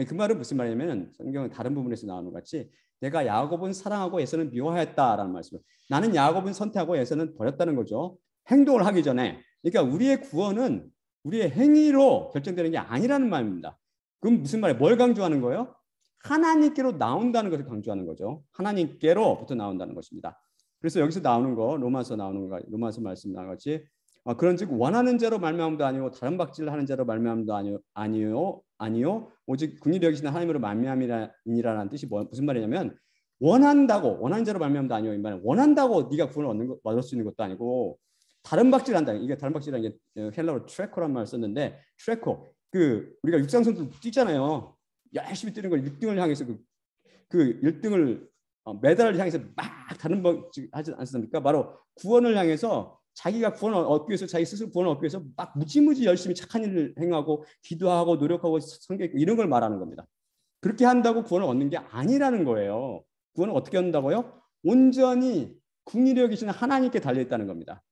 그 말은 무슨 말이냐면 성경은 다른 부분에서 나오는 것 같이 내가 야곱은 사랑하고 에서는 미워하였다라는 말씀을, 나는 야곱은 선택하고 에서는 버렸다는 거죠. 행동을 하기 전에. 그러니까 우리의 구원은 우리의 행위로 결정되는 게 아니라는 말입니다. 그럼 무슨 말이에요? 뭘 강조하는 거예요? 하나님께로 나온다는 것을 강조하는 거죠. 하나님께로부터 나온다는 것입니다. 그래서 여기서 나오는 거 로마서 나오는 거 로마서 말씀 나온 같이 그런즉 원하는 자로 말미암음도 아니요 다른 박질하는 자로 말미암음도 아니요 오직 긍휼히 여기시는 하나님으로 말미암이니라라는 뜻이 무슨 말이냐면 원하는 자로 말미암음도 아니요 이 말은 원한다고 네가 구원을 얻을 수 있는 것도 아니고 다른 박질한다. 이게 다른 박질이라는 게 헬라어로 트래커란 말을 썼는데 트래커 우리가 육상선수 뛰잖아요. 열심히 뛰는 걸 1등을 향해서 그 1등을 메달을 향해서 막 다른 박질 하지 않습니까? 바로 구원을 향해서 자기가 구원을 얻기 위해서 자기 스스로 구원을 얻기 위해서 막 무지무지 열심히 착한 일을 행하고 기도하고 노력하고 성경 읽고 이런 걸 말하는 겁니다. 그렇게 한다고 구원을 얻는 게 아니라는 거예요. 구원을 어떻게 얻는다고요? 온전히 긍휼히 여기시는 하나님께 달려있다는 겁니다.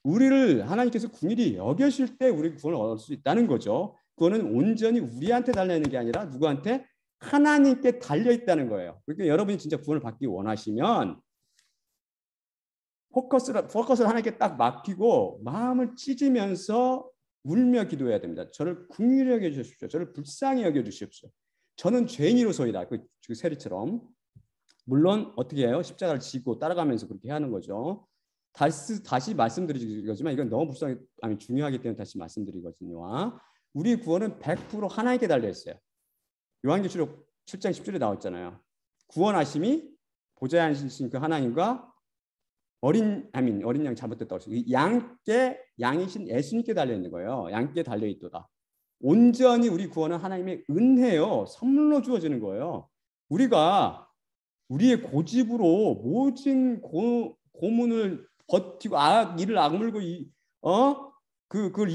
우리를 하나님께서 긍휼히 여겨실 때 우리 구원을 얻을 수 있다는 거죠. 그거는 온전히 우리한테 달려있는 게 아니라 누구한테? 하나님께 달려있다는 거예요. 그러니까 여러분이 진짜 구원을 받기 원하시면 포커스를 하나님께 딱 맡기고 마음을 찢으면서 울며 기도해야 됩니다. 저를 긍휼히 여겨주십시오. 저를 불쌍히 여겨주십시오. 저는 죄인이로소이다. 그 세리처럼. 물론 어떻게 해요? 십자가를 지고 따라가면서 그렇게 하는 거죠. 다시 말씀드리지만 이건 너무 중요하기 때문에 다시 말씀드리거든요. 우리 구원은 100% 하나님께 달려있어요. 요한계시록 7장 10절에 나왔잖아요. 구원하심이 보좌에 앉으신 그 하나님과 어린 양 잘못됐다고 했어요. 양이신 예수님께 달려있는 거예요. 양께 달려있도다. 온전히 우리 구원은 하나님의 은혜요. 선물로 주어지는 거예요. 우리가 우리의 고집으로 모든 고문을 버티고 일을 악물고 그걸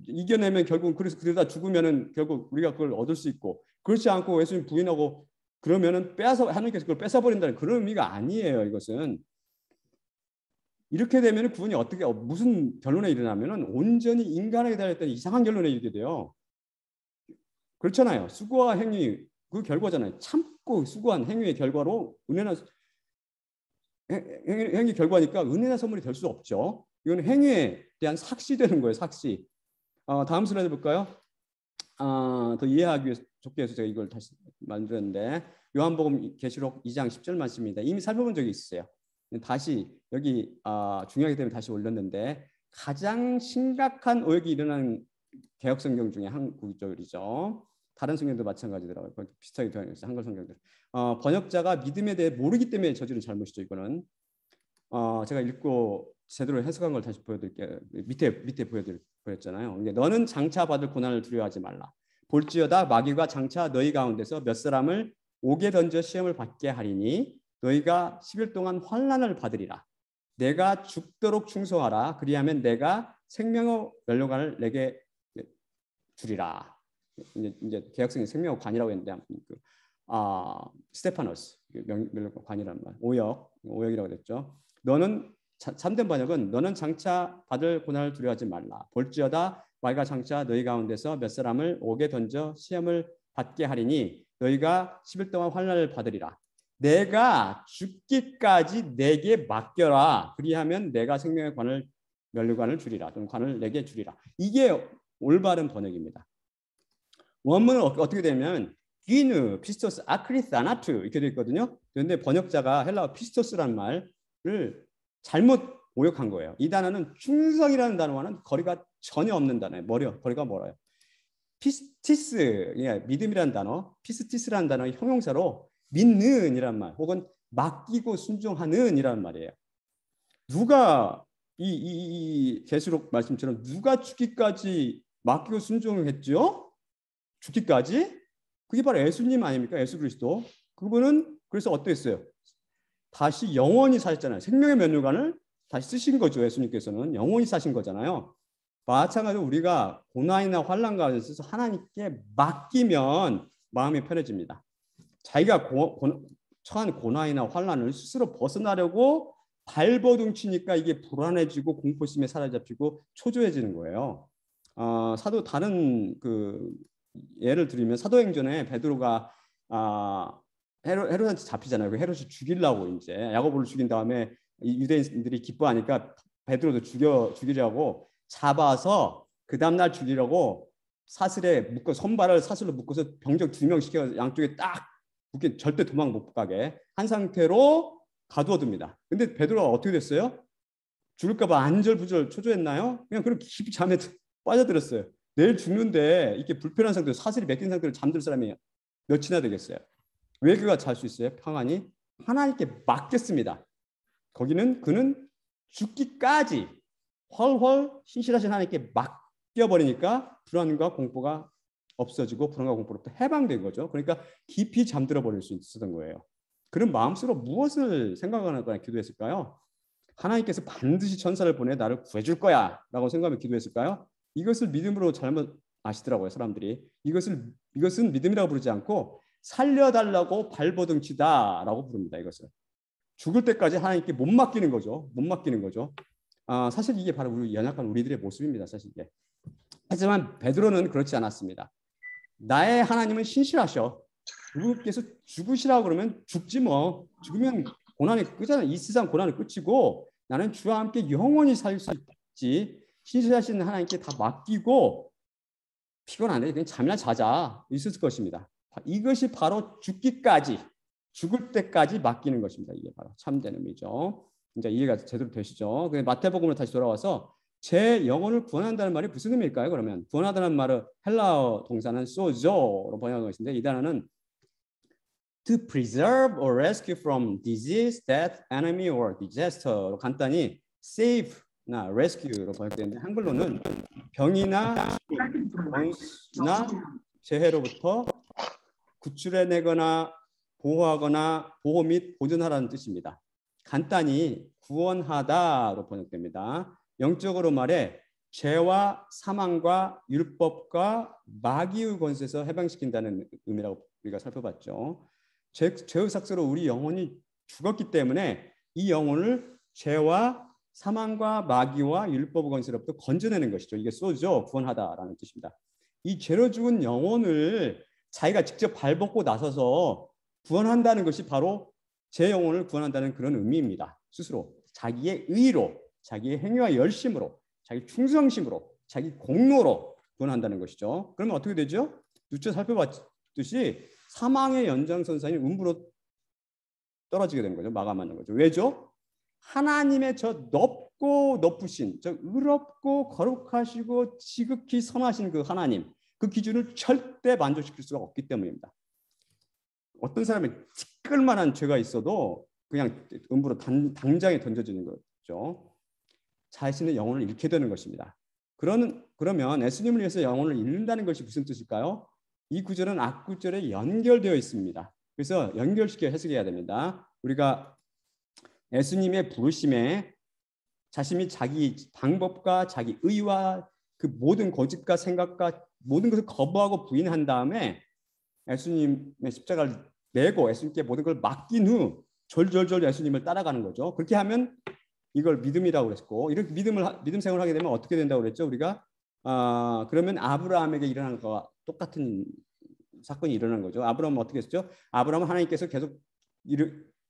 이겨내면 결국 그래서 그러다 죽으면은 결국 우리가 그걸 얻을 수 있고, 그렇지 않고 예수님 부인하고 그러면은 하나님께서 그걸 뺏어버린다는 그런 의미가 아니에요. 이것은 이렇게 되면 구원이 무슨 결론에 이르냐면은 온전히 인간에게 달렸던 이상한 결론에 이르게 돼요. 그렇잖아요. 수고와 행위 그 결과잖아요. 참고 수고한 행위의 결과로 행위 결과니까 은혜나 선물이 될 수 없죠. 이건 행위에 대한 삭시되는 거예요. 삭시. 다음 슬라이드 볼까요? 더 이해하기 위해서 좋게 해서 제가 이걸 다시 만들었는데 요한복음 계시록 2장 10절 말씀입니다. 이미 살펴본 적이 있어요. 다시 여기 중요하기 때문에 다시 올렸는데 가장 심각한 오역이 일어나는 개혁성경 중에 한 구절이죠. 다른 성경도 마찬가지더라고요. 비슷하게 되어 있어요. 한글 성경들. 번역자가 믿음에 대해 모르기 때문에 저지른 잘못이죠. 이거는 제가 읽고 제대로 해석한 걸 다시 보여드릴게요. 밑에 보였잖아요. 너는 장차 받을 고난을 두려워하지 말라. 볼지어다 마귀가 장차 너희 가운데서 몇 사람을 옥에 던져 시험을 받게 하리니 너희가 10일 동안 환난을 받으리라. 내가 죽도록 충성하라. 그리하면 내가 생명의 면류관을 내게 주리라. 이제 개혁성의 생명의 관이라고 했는데 스테파노스 면류관 관이라는 말. 오역이라고 했죠. 너는 참된 번역은 너는 장차 받을 고난을 두려워하지 말라. 볼지어다 마귀가 장차 너희 가운데서 몇 사람을 옥에 던져 시험을 받게 하리니 너희가 10일 동안 환난을 받으리라. 내가 죽기까지 내게 맡겨라. 그리하면 내가 생명의 관을 면류관을 주리라 또는 관을 내게 주리라. 이게 올바른 번역입니다. 원문은 어떻게 되면 귀누 피스토스 아크리사나투 이렇게 되어 있거든요. 그런데 번역자가 헬라어 피스토스라는 말을 잘못 오역한 거예요. 이 단어는 충성이라는 단어와는 거리가 전혀 없는 단어예요. 거리가 멀어요. 피스티스, 믿음이라는 단어, 피스티스라는 단어의 형용사로 믿는이란 말, 혹은 맡기고 순종하는이라는 말이에요. 누가 이 계시록 말씀처럼 누가 죽기까지 맡기고 순종했죠? 죽기까지? 그게 바로 예수님 아닙니까? 예수 그리스도. 그분은 그래서 어땠어요? 다시 영원히 사셨잖아요. 생명의 면류관을 다시 쓰신 거죠. 예수님께서는 영원히 사신 거잖아요. 마찬가지로 우리가 고난이나 환난 가운데서 하나님께 맡기면 마음이 편해집니다. 자기가 처한 고난이나 환난을 스스로 벗어나려고 발버둥 치니까 이게 불안해지고 공포심에 사로잡히고 초조해지는 거예요. 사도 다른 예를 들면 사도행전에 베드로가 헤롯한테 잡히잖아요. 헤롯이 죽이려고 이제 야고보를 죽인 다음에 유대인들이 기뻐하니까 베드로도 죽이려고 잡아서 그 다음날 죽이려고 사슬에 묶어 손발을 사슬로 묶어서 병적 2명 시켜 양쪽에 딱 묶게 절대 도망 못 가게 한 상태로 가두어둡니다. 근데 베드로가 어떻게 됐어요? 죽을까봐 안절부절 초조했나요? 그냥 그렇게 깊이 잠에 빠져들었어요. 내일 죽는데 이렇게 불편한 상태로 사슬이 맥힌 상태로 잠들 사람이 몇이나 되겠어요? 왜 그가 잘 수 있어요? 평안히 하나님께 맡겼습니다. 거기는 그는 죽기까지 훨훨 신실하신 하나님께 맡겨버리니까 불안과 공포가 없어지고 불안과 공포로부터 해방된 거죠. 그러니까 깊이 잠들어 버릴 수 있었던 거예요. 그런 마음속으로 무엇을 생각하거나 기도했을까요? 하나님께서 반드시 천사를 보내 나를 구해줄 거야 라고 생각하며 기도했을까요? 이것을 믿음으로 잘못 아시더라고요. 사람들이. 이것은 믿음이라고 부르지 않고 살려달라고 발버둥 치다 라고 부릅니다. 이것을. 죽을 때까지 하나님께 못 맡기는 거죠. 못 맡기는 거죠. 사실 이게 바로 우리 연약한 우리들의 모습입니다. 사실 이게. 하지만 베드로는 그렇지 않았습니다. 나의 하나님은 신실하셔. 그분께서 죽으시라고 그러면 죽지 뭐. 죽으면 고난이 끝이잖아. 이 세상 고난이 끝이고 나는 주와 함께 영원히 살 수 있지. 신실하신 하나님께 다 맡기고 피곤한데 그냥 잠이나 자자 있을 것입니다. 이것이 바로 죽기까지 죽을 때까지 맡기는 것입니다. 이게 바로 참된 의미죠. 이제 이해가 제대로 되시죠? 마태복음으로 다시 돌아와서 제 영혼을 구원한다는 말이 무슨 의미일까요? 그러면 구원하다는 말은 헬라어 동사는 소조로 번역한 것인데 이 단어는 to preserve or rescue from disease, death, enemy or disaster로 간단히 save나 rescue로 번역되는데 한글로는 병이나 원수나 재해로부터 구출해내거나 보호하거나 보호 및 보존하라는 뜻입니다. 간단히 구원하다로 번역됩니다. 영적으로 말해 죄와 사망과 율법과 마귀의 권세에서 해방시킨다는 의미라고 우리가 살펴봤죠. 죄의 삭스로 우리 영혼이 죽었기 때문에 이 영혼을 죄와 사망과 마귀와 율법의 권세로부터 건져내는 것이죠. 이게 소죠. 구원하다라는 뜻입니다. 이 죄로 죽은 영혼을 자기가 직접 발벗고 나서서 구원한다는 것이 바로 제 영혼을 구원한다는 그런 의미입니다. 스스로 자기의 의로, 자기의 행위와 열심으로, 자기 충성심으로, 자기 공로로 구원한다는 것이죠. 그러면 어떻게 되죠? 누차 살펴봤듯이 사망의 연장선상인 음부로 떨어지게 되는 거죠. 마감하는 거죠. 왜죠? 하나님의 저 높고 높으신, 저 의롭고 거룩하시고 지극히 선하신 그 하나님, 그 기준을 절대 만족시킬 수가 없기 때문입니다. 어떤 사람이 티끌만한 죄가 있어도 그냥 음부로 당장에 던져지는 거죠. 자신의 영혼을 잃게 되는 것입니다. 그러면 예수님을 위해서 영혼을 잃는다는 것이 무슨 뜻일까요? 이 구절은 앞구절에 연결되어 있습니다. 그래서 연결시켜 해석해야 됩니다. 우리가 예수님의 부르심에 자신이 자기 방법과 자기 의와 그 모든 고집과 생각과 모든 것을 거부하고 부인한 다음에 예수님의 십자가를 메고 예수님께 모든 걸 맡긴 후 졸졸졸 예수님을 따라가는 거죠. 그렇게 하면 이걸 믿음이라고 그랬고 이렇게 믿음 생활을 하게 되면 어떻게 된다고 그랬죠? 우리가 그러면 아브라함에게 일어난 것과 똑같은 사건이 일어난 거죠. 아브라함은 어떻게 했죠? 아브라함은 하나님께서 계속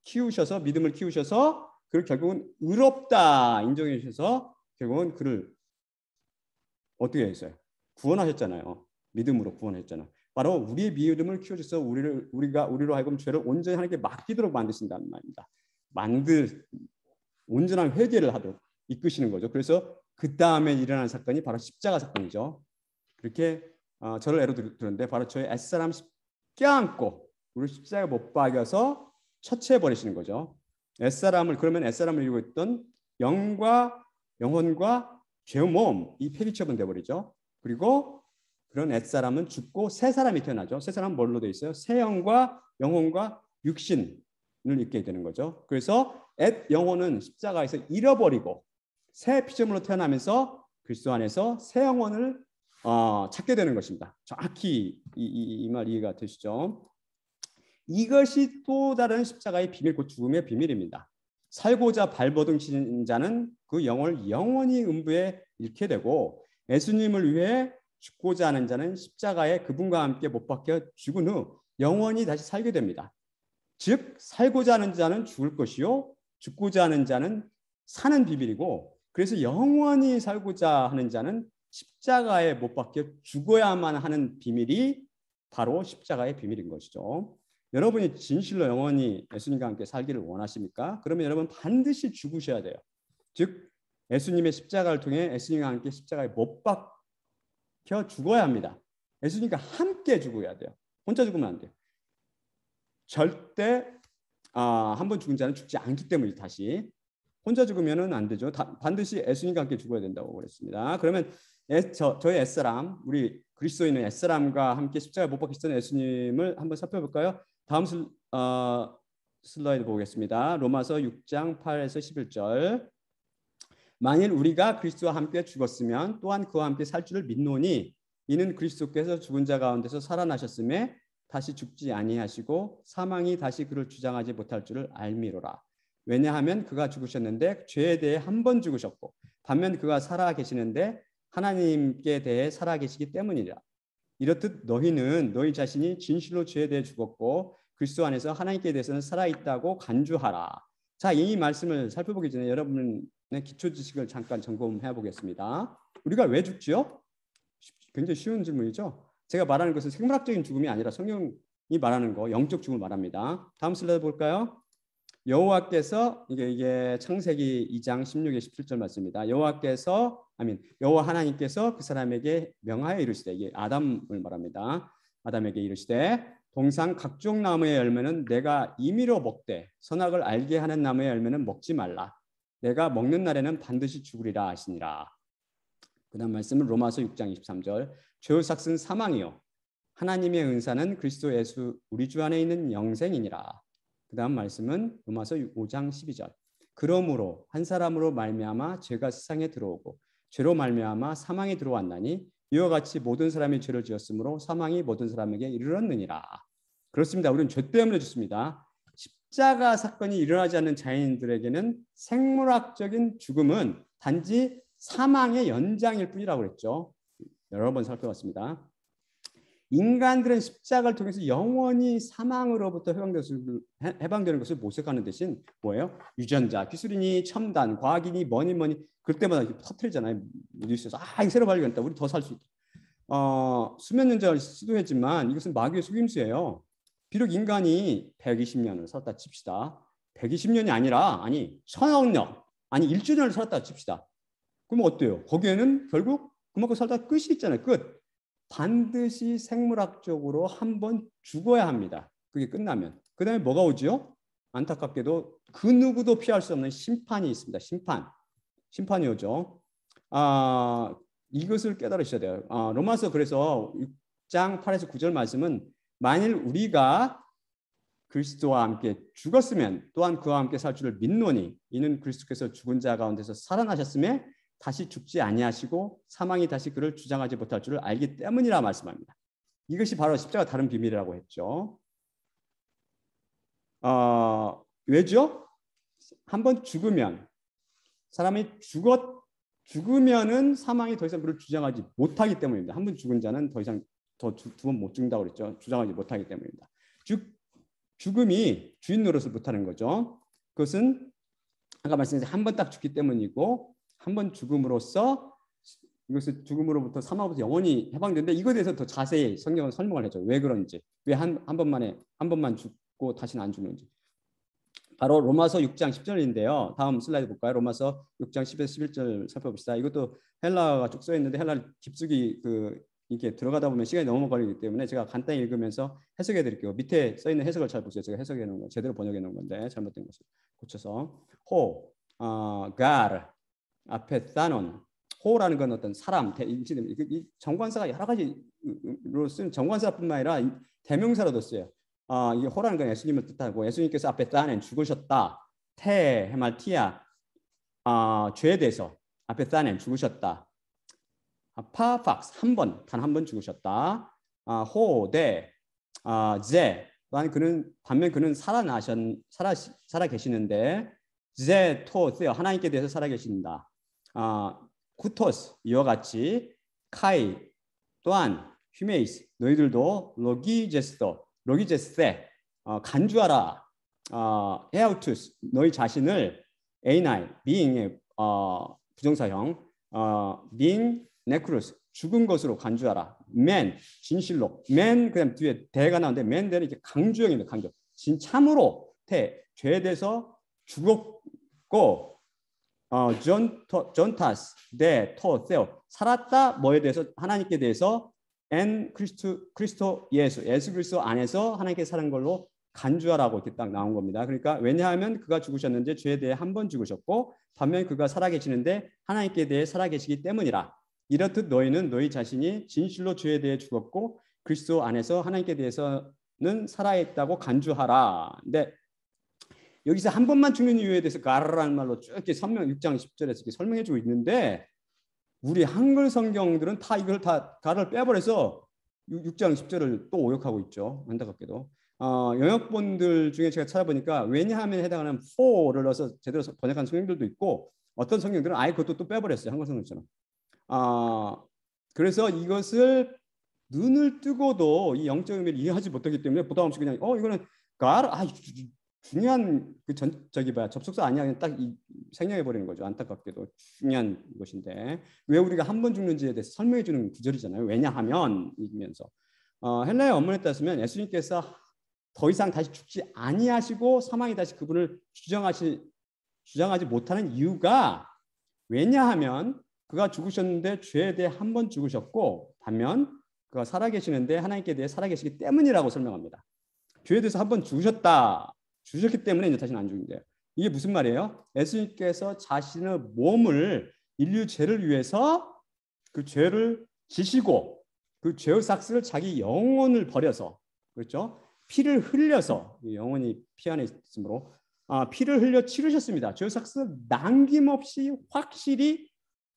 키우셔서 믿음을 키우셔서 그걸 결국은 의롭다 인정해 주셔서 결국은 그를 어떻게 했어요? 구원하셨잖아요. 믿음으로 구원했잖아요. 바로 우리의 믿음을 키워줘서 우리로 하여금 죄를 온전히 하나님께 맡기도록 만드신다는 말입니다. 온전한 회개를 하도록 이끄시는 거죠. 그래서 그 다음에 일어난 사건이 바로 십자가 사건이죠. 그렇게 저를 예로 들었는데 바로 저의 옛사람 껴안고 우리 십자가에 못 박여서 처치해 버리시는 거죠. 그러면 옛사람을 이루고 있던 영혼과 죄의 몸, 이 폐기 처분돼 버리죠. 그리고 그런 옛사람은 죽고 새 사람이 태어나죠. 새 사람은 뭘로 되어 있어요? 새 영혼과 육신을 입게 되는 거죠. 그래서 옛 영혼은 십자가에서 잃어버리고 새 피조물로 태어나면서 그리스도 안에서 새 영혼을 찾게 되는 것입니다. 정확히 이 말 이해가 되시죠? 이것이 또 다른 십자가의 비밀, 곧 죽음의 비밀입니다. 살고자 발버둥 치는 자는 그 영혼을 영원히 음부에 잃게 되고 예수님을 위해 죽고자 하는 자는 십자가에 그분과 함께 못 박혀 죽은 후 영원히 다시 살게 됩니다. 즉 살고자 하는 자는 죽을 것이요 죽고자 하는 자는 사는 비밀이고, 그래서 영원히 살고자 하는 자는 십자가에 못 박혀 죽어야만 하는 비밀이 바로 십자가의 비밀인 것이죠. 여러분이 진실로 영원히 예수님과 함께 살기를 원하십니까? 그러면 여러분 반드시 죽으셔야 돼요. 즉 예수님의 십자가를 통해 예수님과 함께 십자가에 못 박혀 죽어야 합니다. 예수님과 함께 죽어야 돼요. 혼자 죽으면 안 돼요. 절대 한번 죽은 자는 죽지 않기 때문에 다시 혼자 죽으면 안 되죠. 반드시 예수님과 함께 죽어야 된다고 그랬습니다. 그러면 저희 옛사람, 우리 그리스도인의 옛사람과 함께 십자가에 못 박히셨던 예수님을 한번 살펴볼까요? 다음 슬라이드 보겠습니다. 로마서 6장 8에서 11절. 만일 우리가 그리스도와 함께 죽었으면 또한 그와 함께 살 줄을 믿노니 이는 그리스도께서 죽은 자 가운데서 살아나셨음에 다시 죽지 아니하시고 사망이 다시 그를 주장하지 못할 줄을 알미로라. 왜냐하면 그가 죽으셨는데 죄에 대해 한 번 죽으셨고 반면 그가 살아 계시는데 하나님께 대해 살아 계시기 때문이라. 이렇듯 너희는 너희 자신이 진실로 죄에 대해 죽었고 그리스도 안에서 하나님께 대해서는 살아있다고 간주하라. 자, 이 말씀을 살펴보기 전에 여러분의 기초 지식을 잠깐 점검해 보겠습니다. 우리가 왜 죽지요? 굉장히 쉬운 질문이죠. 제가 말하는 것은 생물학적인 죽음이 아니라 성경이 말하는 거 영적 죽음을 말합니다. 다음 슬라이드 볼까요? 여호와께서 이게 창세기 2장 16에 17절 말씀입니다. 여호와 하나님께서 그 사람에게 명하여 이르시되, 이게 아담을 말합니다. 아담에게 이르시되 동상 각종 나무의 열매는 내가 임의로 먹되 선악을 알게 하는 나무의 열매는 먹지 말라. 내가 먹는 날에는 반드시 죽으리라 하시니라. 그 다음 말씀은 로마서 6장 23절. 죄의 삭은 사망이요 하나님의 은사는 그리스도 예수 우리 주 안에 있는 영생이니라. 그 다음 말씀은 로마서 5장 12절. 그러므로 한 사람으로 말미암아 죄가 세상에 들어오고 죄로 말미암아 사망이 들어왔나니 이와 같이 모든 사람이 죄를 지었으므로 사망이 모든 사람에게 이르렀느니라. 그렇습니다. 우리는 죄 때문에 죽습니다. 십자가 사건이 일어나지 않는 자연인들에게는 생물학적인 죽음은 단지 사망의 연장일 뿐이라고 그랬죠. 여러 번 살펴봤습니다. 인간들은 십자가를 통해서 영원히 사망으로부터 해방되는 것을 모색하는 대신 뭐예요? 유전자, 기술이니 첨단, 과학이니 뭐니 그럴 때마다 터뜨리잖아요. 뉴스에서 이거 새로 발견했다. 우리 더 살 수 있다. 수몇 년 전에 시도했지만 이것은 마귀의 속임수예요. 비록 인간이 120년을 살았다 칩시다. 120년이 아니라 천억 년, 1주년을 살았다 칩시다. 그럼 어때요? 거기에는 결국 그만큼 살다 끝이 있잖아요. 끝. 반드시 생물학적으로 한번 죽어야 합니다. 그게 끝나면. 그 다음에 뭐가 오지요? 안타깝게도 그 누구도 피할 수 없는 심판이 있습니다. 심판이 오죠. 이것을 깨달으셔야 돼요. 로마서 그래서 6장 8에서 9절 말씀은 만일 우리가 그리스도와 함께 죽었으면 또한 그와 함께 살 줄을 믿노니 이는 그리스도께서 죽은 자 가운데서 살아나셨음에 다시 죽지 아니하시고 사망이 다시 그를 주장하지 못할 줄을 알기 때문이라 말씀합니다. 이것이 바로 십자가 다른 비밀이라고 했죠. 왜죠? 한번 죽으면 사람이 죽으면은 사망이 더 이상 그를 주장하지 못하기 때문입니다. 한번 죽은 자는 더 이상 두 번 못 죽는다고 그랬죠. 주장하지 못하기 때문입니다. 죽음이 주인 노릇을 못하는 거죠. 그것은 아까 말씀드린 한 번 딱 죽기 때문이고 한 번 죽음으로써 이것을 죽음으로부터 사망으로부터 영원히 해방되는데 이거에 대해서 더 자세히 성경은 설명을 해줘요. 왜 그런지, 왜 한 번만 죽고 다시는 안 죽는지. 바로 로마서 6장 10절인데요. 다음 슬라이드 볼까요? 로마서 6장 10에서 11절 살펴봅시다. 이것도 헬라어가 쭉 써 있는데 헬라 깊숙이 이렇게 들어가다 보면 시간이 너무 걸리기 때문에 제가 간단히 읽으면서 해석해 드릴게요. 밑에 써 있는 해석을 잘 보세요. 제가 해석해 놓은 거 제대로 번역해 놓은 건데 잘못된 것을 고쳐서 gar 앞에 thanon 호라는 건 어떤 사람, 이 정관사가 여러 가지로 쓴 정관사뿐만 아니라 대명사로도 써요. 이 호라는 건 예수님을 뜻하고 예수님께서 앞에 thanen 죽으셨다. 테 헤말티아 죄에 대해서 앞에 thanen 죽으셨다. 파팍스 단 한 번 죽으셨다. 호데 제 반면 그는 살아 계시는데 제 토 세요 하나님께 대해서 살아 계신다. 쿠토스 이와 같이 카이 또한 휴메이스 너희들도 로기제세 간주하라. 헤아우투스 너희 자신을 에이나이 being의 부정사형 being 네크루스 죽은 것으로 간주하라. 맨 진실로 맨 그다음 뒤에 대가 나오는데 맨 대는 이렇게 강조형입니다. 강조. 참으로 죄에 대해서 죽었고 존타스 데토 세오 살았다 뭐에 대해서 하나님께 대해서 엔 그리스도 예수 그리스도 안에서 하나님께 사는 걸로 간주하라고 이렇게 딱 나온 겁니다. 그러니까 왜냐하면 그가 죽으셨는데 죄에 대해 한 번 죽으셨고 반면 그가 살아계시는데 하나님께 대해 살아계시기 때문이라. 이렇듯 너희는 너희 자신이 진실로 죄에 대해 죽었고 그리스도 안에서 하나님께 대해서는 살아있다고 간주하라. 근데 여기서 한 번만 죽는 이유에 대해서 가르라는 말로 쭉 이렇게 6장 10절에서 이렇게 설명해주고 있는데 우리 한글 성경들은 다 이걸 다 가르를 빼버려서 6장 10절을 또 오역하고 있죠. 안타깝게도. 영역본들 중에 제가 찾아보니까 왜냐하면 해당하는 for를 넣어서 제대로 번역한 성경들도 있고 어떤 성경들은 아예 그것도 또 빼버렸어요. 한글 성경처럼. 그래서 이것을 눈을 뜨고도 이 영적 의미를 이해하지 못하기 때문에 부담 없이 그냥 이거는 중요한 접속사 아니야 그냥 딱 생략해 버리는 거죠. 안타깝게도 중요한 것인데 왜 우리가 한 번 죽는지에 대해서 설명해 주는 구절이잖아요. 왜냐하면 이면서 헬라의 원문에 따르면 예수님께서 더 이상 다시 죽지 아니하시고 사망이 다시 그분을 주장하지 못하는 이유가 왜냐하면 그가 죽으셨는데 죄에 대해 한 번 죽으셨고 반면 그가 살아계시는데 하나님께 대해 살아계시기 때문이라고 설명합니다. 죄에 대해서 한 번 죽으셨기 때문에 이제 다시는 안 죽는데요. 이게 무슨 말이에요? 예수님께서 자신의 몸을 인류 죄를 위해서 그 죄를 지시고 그 죄의 삭스를 자기 영혼을 버려서 그렇죠? 피를 흘려서 영혼이 피 안에 있으므로 피를 흘려 치르셨습니다. 죄의 삭스를 남김없이 확실히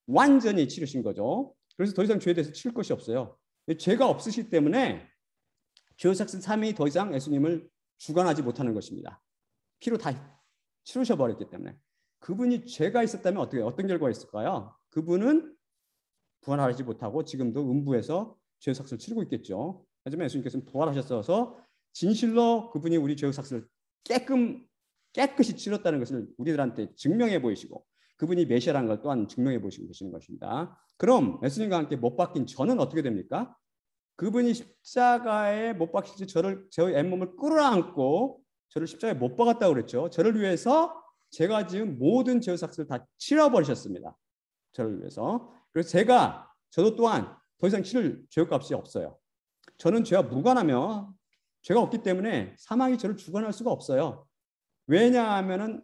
완전히 치르신 거죠. 그래서 더 이상 죄에 대해서 치를 것이 없어요. 죄가 없으시기 때문에 죄의 삭스 삶이 더 이상 예수님을 주관하지 못하는 것입니다. 피로 다 치르셔버렸기 때문에. 그분이 죄가 있었다면 어떤 결과가 있을까요? 그분은 부활하지 못하고 지금도 음부에서 죄의 삭스를 치르고 있겠죠. 하지만 예수님께서는 부활하셨어서 진실로 그분이 우리 죄의 삭스를 깨끗이 치렀다는 것을 우리들한테 증명해 보이시고 그분이 메시아라는 걸 또한 증명해 보시고 계시는 것입니다. 그럼 예수님과 함께 못 박힌 저는 어떻게 됩니까? 그분이 십자가에 못 박히지 저의 잇몸을 끌어안고 저를 십자가에 못 박았다고 그랬죠. 저를 위해서 제가 지은 모든 죄의 삭스를 다 치러버리셨습니다. 저를 위해서. 그래서 저도 또한 더 이상 치를 죄값이 없어요. 저는 죄와 무관하며 죄가 없기 때문에 사망이 저를 주관할 수가 없어요. 왜냐하면은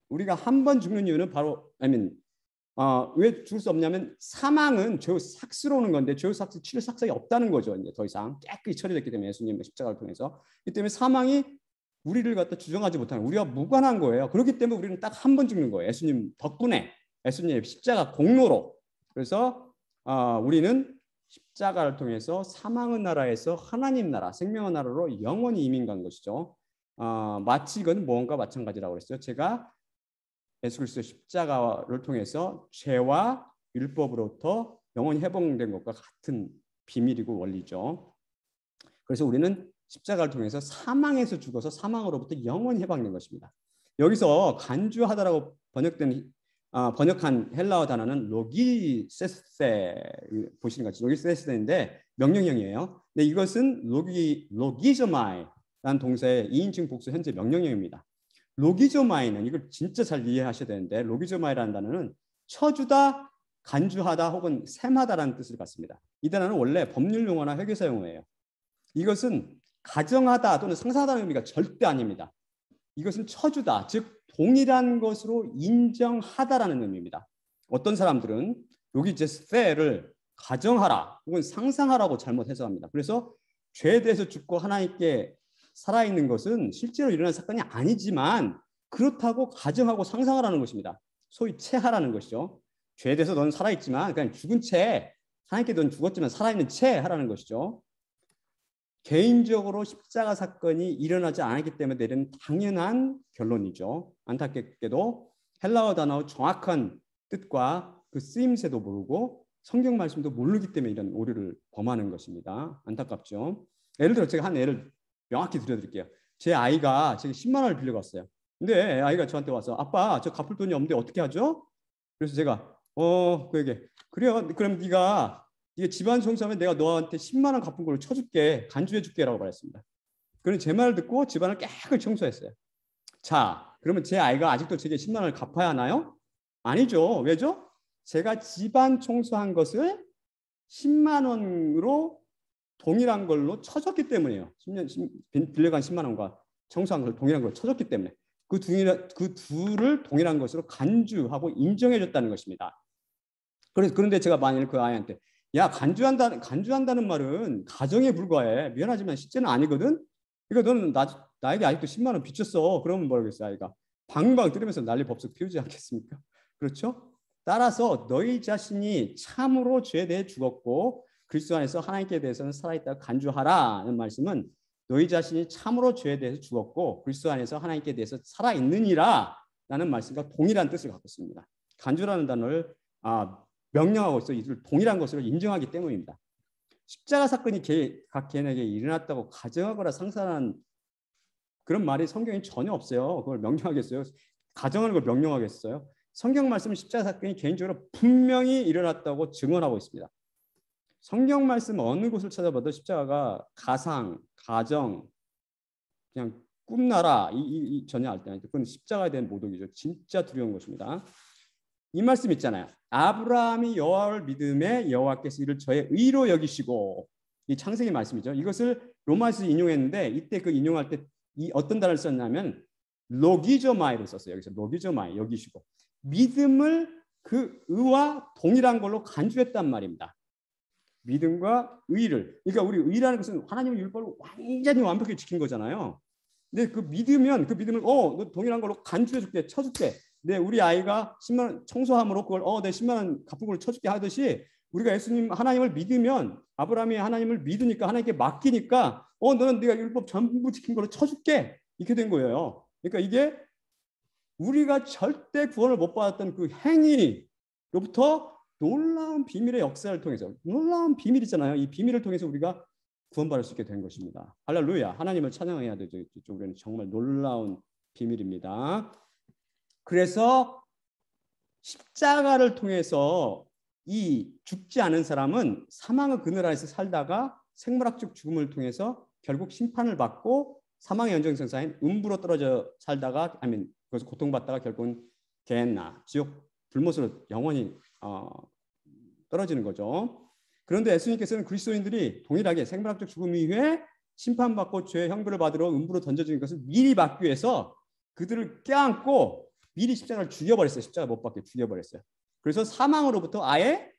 우리가 한 번 죽는 이유는 바로 왜 죽을 수 없냐면 사망은 죄의 삭스로 오는 건데 죄의 삭스 치를 삭스가 없다는 거죠. 이제 더 이상 깨끗이 처리됐기 때문에 예수님의 십자가를 통해서 이 때문에 사망이 우리를 갖다 주장하지 못하는 우리와 무관한 거예요. 그렇기 때문에 우리는 딱 한 번 죽는 거예요. 예수님 덕분에 예수님의 십자가 공로로. 그래서 우리는 십자가를 통해서 사망의 나라에서 하나님 나라, 생명의 나라로 영원히 이민 간 것이죠. 마치 이건 무언가 마찬가지라고 그랬어요. 제가 예수 그리스도의 십자가를 통해서 죄와 율법으로부터 영원히 해방된 것과 같은 비밀이고 원리죠. 그래서 우리는 십자가를 통해서 사망에서 죽어서 사망으로부터 영원히 해방된 것입니다. 여기서 간주하다라고 번역된 번역한 헬라어 단어는 로기세세 보시는 것처럼 로기세세인데 명령형이에요. 근데 이것은 로기조마이라는 동사의 2인칭 복수 현재 명령형입니다. 로기조마이는 이걸 진짜 잘 이해하셔야 되는데 로기조마이라는 단어는 쳐주다, 간주하다 혹은 셈하다라는 뜻을 갖습니다. 이 단어는 원래 법률 용어나 회계사 용어예요. 이것은 가정하다 또는 상상하다는 의미가 절대 아닙니다. 이것은 쳐주다, 즉 동일한 것으로 인정하다라는 의미입니다. 어떤 사람들은 로기제스페를 가정하라 혹은 상상하라고 잘못 해석합니다. 그래서 죄에 대해서 죽고 하나님께 살아있는 것은 실제로 일어난 사건이 아니지만 그렇다고 가정하고 상상하라는 것입니다. 소위 체하라는 것이죠. 죄에 대해서 너는 살아있지만 그냥 죽은 채, 하나님께 넌 죽었지만 살아있는 채 하라는 것이죠. 개인적으로 십자가 사건이 일어나지 않았기 때문에 내린 당연한 결론이죠. 안타깝게도 헬라어 단어 정확한 뜻과 그 쓰임새도 모르고 성경 말씀도 모르기 때문에 이런 오류를 범하는 것입니다. 안타깝죠. 예를 들어 제가 한 예를 명확히 들려드릴게요. 제 아이가 제가 10만 원을 빌려갔어요. 근데 아이가 저한테 와서 아빠 저 갚을 돈이 없는데 어떻게 하죠? 그래서 제가 그에게 그래요. 그럼 네가 집안 청소하면 내가 너한테 10만 원 갚은 걸로 쳐줄게. 간주해줄게라고 말했습니다. 그럼 제 말을 듣고 집안을 깨끗이 청소했어요. 자, 그러면 제 아이가 아직도 제게 10만 원을 갚아야 하나요? 아니죠. 왜죠? 제가 집안 청소한 것을 10만 원으로 동일한 걸로 쳐줬기 때문이에요. 빌려간 10만 원과 청소한 걸 동일한 걸로 쳐줬기 때문에 그 둘을 동일한 것으로 간주하고 인정해줬다는 것입니다. 그런데 제가 만일 그 아이한테 야 간주한다는 말은 가정에 불과해. 미안하지만 실제는 아니거든. 그러니까 너는 나에게 아직도 10만 원 빚졌어. 그러면 뭐라겠어요? 아이가 방방 뜨면서 난리 법석 피우지 않겠습니까? 그렇죠? 따라서 너희 자신이 참으로 죄에 대해 죽었고 그리스도 안에서 하나님께 대해서는 살아있다고 간주하라는 말씀은 너희 자신이 참으로 죄에 대해서 죽었고 그리스도 안에서 하나님께 대해서 살아있느니라 라는 말씀과 동일한 뜻을 갖고 있습니다. 간주라는 단어를 명령하고 있어 이들 동일한 것으로 인정하기 때문입니다. 십자가 사건이 각 개인에게 일어났다고 가정하거나 상상하는 그런 말이 성경에 전혀 없어요. 그걸 명령하겠어요? 가정하는 걸 명령하겠어요? 성경 말씀은 십자가 사건이 개인적으로 분명히 일어났다고 증언하고 있습니다. 성경 말씀 어느 곳을 찾아봐도 십자가가 가상, 가정, 그냥 꿈나라 이 전혀 알 때 아니죠. 그건 십자가에 대한 모독이죠. 진짜 두려운 것입니다. 이 말씀 있잖아요. 아브라함이 여호와를 믿음에 여호와께서 이를 저의 의로 여기시고 이 창세기 말씀이죠. 이것을 로마에서 인용했는데 이때 그 인용할 때 이 어떤 단어를 썼냐면 로기조마이를 썼어요. 여기서 로기조마이 여기시고 믿음을 그 의와 동일한 걸로 간주했단 말입니다. 믿음과 의를 그러니까 우리 의라는 것은 하나님의 율법을 완전히 완벽히 지킨 거잖아요. 근데 그 믿으면 그 믿음을 너 동일한 걸로 간주해줄게 쳐줄게. 네, 우리 아이가 10만 원 청소함으로 그걸 내 10만 원 갚은 걸 쳐줄게 하듯이 우리가 예수님 하나님을 믿으면 아브라함이 하나님을 믿으니까 하나님께 맡기니까 너는 네가 율법 전부 지킨 걸로 쳐줄게 이렇게 된 거예요. 그러니까 이게 우리가 절대 구원을 못 받았던 그 행위로부터 놀라운 비밀의 역사를 통해서 놀라운 비밀이잖아요. 이 비밀을 통해서 우리가 구원받을 수 있게 된 것입니다. 할렐루야. 하나님을 찬양해야 되죠. 이쪽에는 정말 놀라운 비밀입니다. 그래서 십자가를 통해서 이 죽지 않은 사람은 사망의 그늘 아래서 살다가 생물학적 죽음을 통해서 결국 심판을 받고 사망의 연장선상인 음부로 떨어져 살다가 그래서 고통받다가 결국은 게헨나 지옥 불못으로 영원히 떨어지는 거죠. 그런데 예수님께서는 그리스도인들이 동일하게 생물학적 죽음 이후에 심판받고 죄의 형벌을 받으러 음부로 던져지는 것을 미리 막기 위해서 그들을 껴안고 미리 십자가를 죽여버렸어요. 십자가 못 박게 죽여버렸어요. 그래서 사망으로부터 아예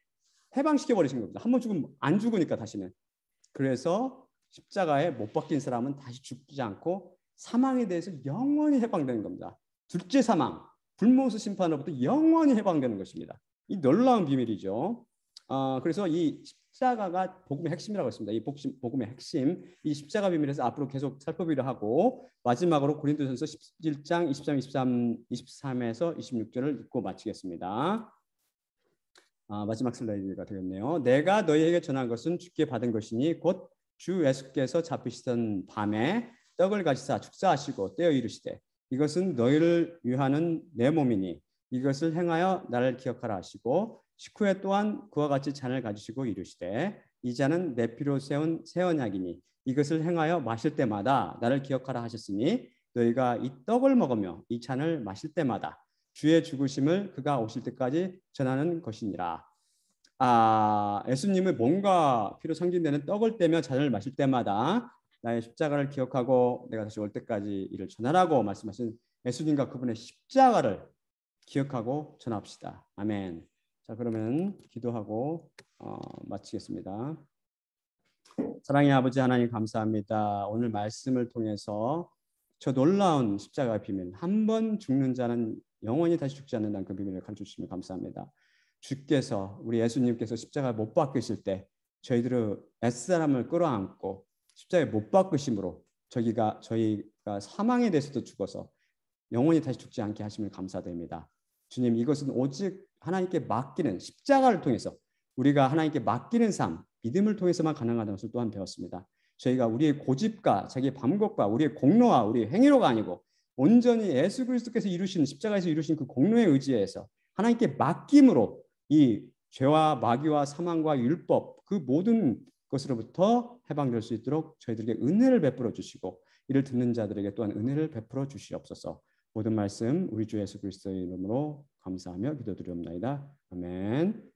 해방시켜버리신 겁니다. 한 번 죽으면 안 죽으니까 다시는. 그래서 십자가에 못 박힌 사람은 다시 죽지 않고 사망에 대해서 영원히 해방되는 겁니다. 둘째 사망, 불모수 심판으로부터 영원히 해방되는 것입니다. 이 놀라운 비밀이죠. 그래서 이 십자가가 복음의 핵심이라고 했습니다. 이 복음의 핵심, 이 십자가 비밀에서 앞으로 계속 살펴보기로 하고 마지막으로 고린도전서 17장 23에서 26절을 읽고 마치겠습니다. 마지막 슬라이드가 되겠네요. 내가 너희에게 전한 것은 주께 받은 것이니 곧 주 예수께서 잡히시던 밤에 떡을 가지사 축사하시고 떼어 이르시되 이것은 너희를 위하는 내 몸이니 이것을 행하여 나를 기억하라 하시고 19회 또한 그와 같이 잔을 가지시고 이르시되 이 잔은 내 피로 세운 새 언약이니 이것을 행하여 마실 때마다 나를 기억하라 하셨으니 너희가 이 떡을 먹으며 이 잔을 마실 때마다 주의 죽으심을 그가 오실 때까지 전하는 것이니라. 예수님의 몸과 피로 상징되는 떡을 떼며 잔을 마실 때마다 나의 십자가를 기억하고 내가 다시 올 때까지 이를 전하라고 말씀하신 예수님과 그분의 십자가를 기억하고 전합시다. 아멘. 자, 그러면 기도하고 마치겠습니다. 사랑의 아버지 하나님 감사합니다. 오늘 말씀을 통해서 저 놀라운 십자가의 비밀, 한 번 죽는 자는 영원히 다시 죽지 않는다는 그 비밀을 가르쳐 주시면 감사합니다. 주께서 우리 예수님께서 십자가에 못 박히실 때 저희들의 옛사람을 끌어안고 십자가에 못 박히심으로 저희가 사망에 대해서도 죽어서 영원히 다시 죽지 않게 하심을 감사드립니다. 주님, 이것은 오직 하나님께 맡기는 십자가를 통해서 우리가 하나님께 맡기는 삶, 믿음을 통해서만 가능하다는 것을 또한 배웠습니다. 저희가 우리의 고집과 자기의 반곡과 우리의 공로와 우리의 행위로가 아니고 온전히 예수 그리스도께서 이루신 십자가에서 이루신 그 공로에 의지해서 하나님께 맡김으로 이 죄와 마귀와 사망과 율법 그 모든 것으로부터 해방될 수 있도록 저희들에게 은혜를 베풀어 주시고 이를 듣는 자들에게 또한 은혜를 베풀어 주시옵소서. 모든 말씀 우리 주 예수 그리스도의 이름으로 감사하며 기도드리옵나이다. 아멘.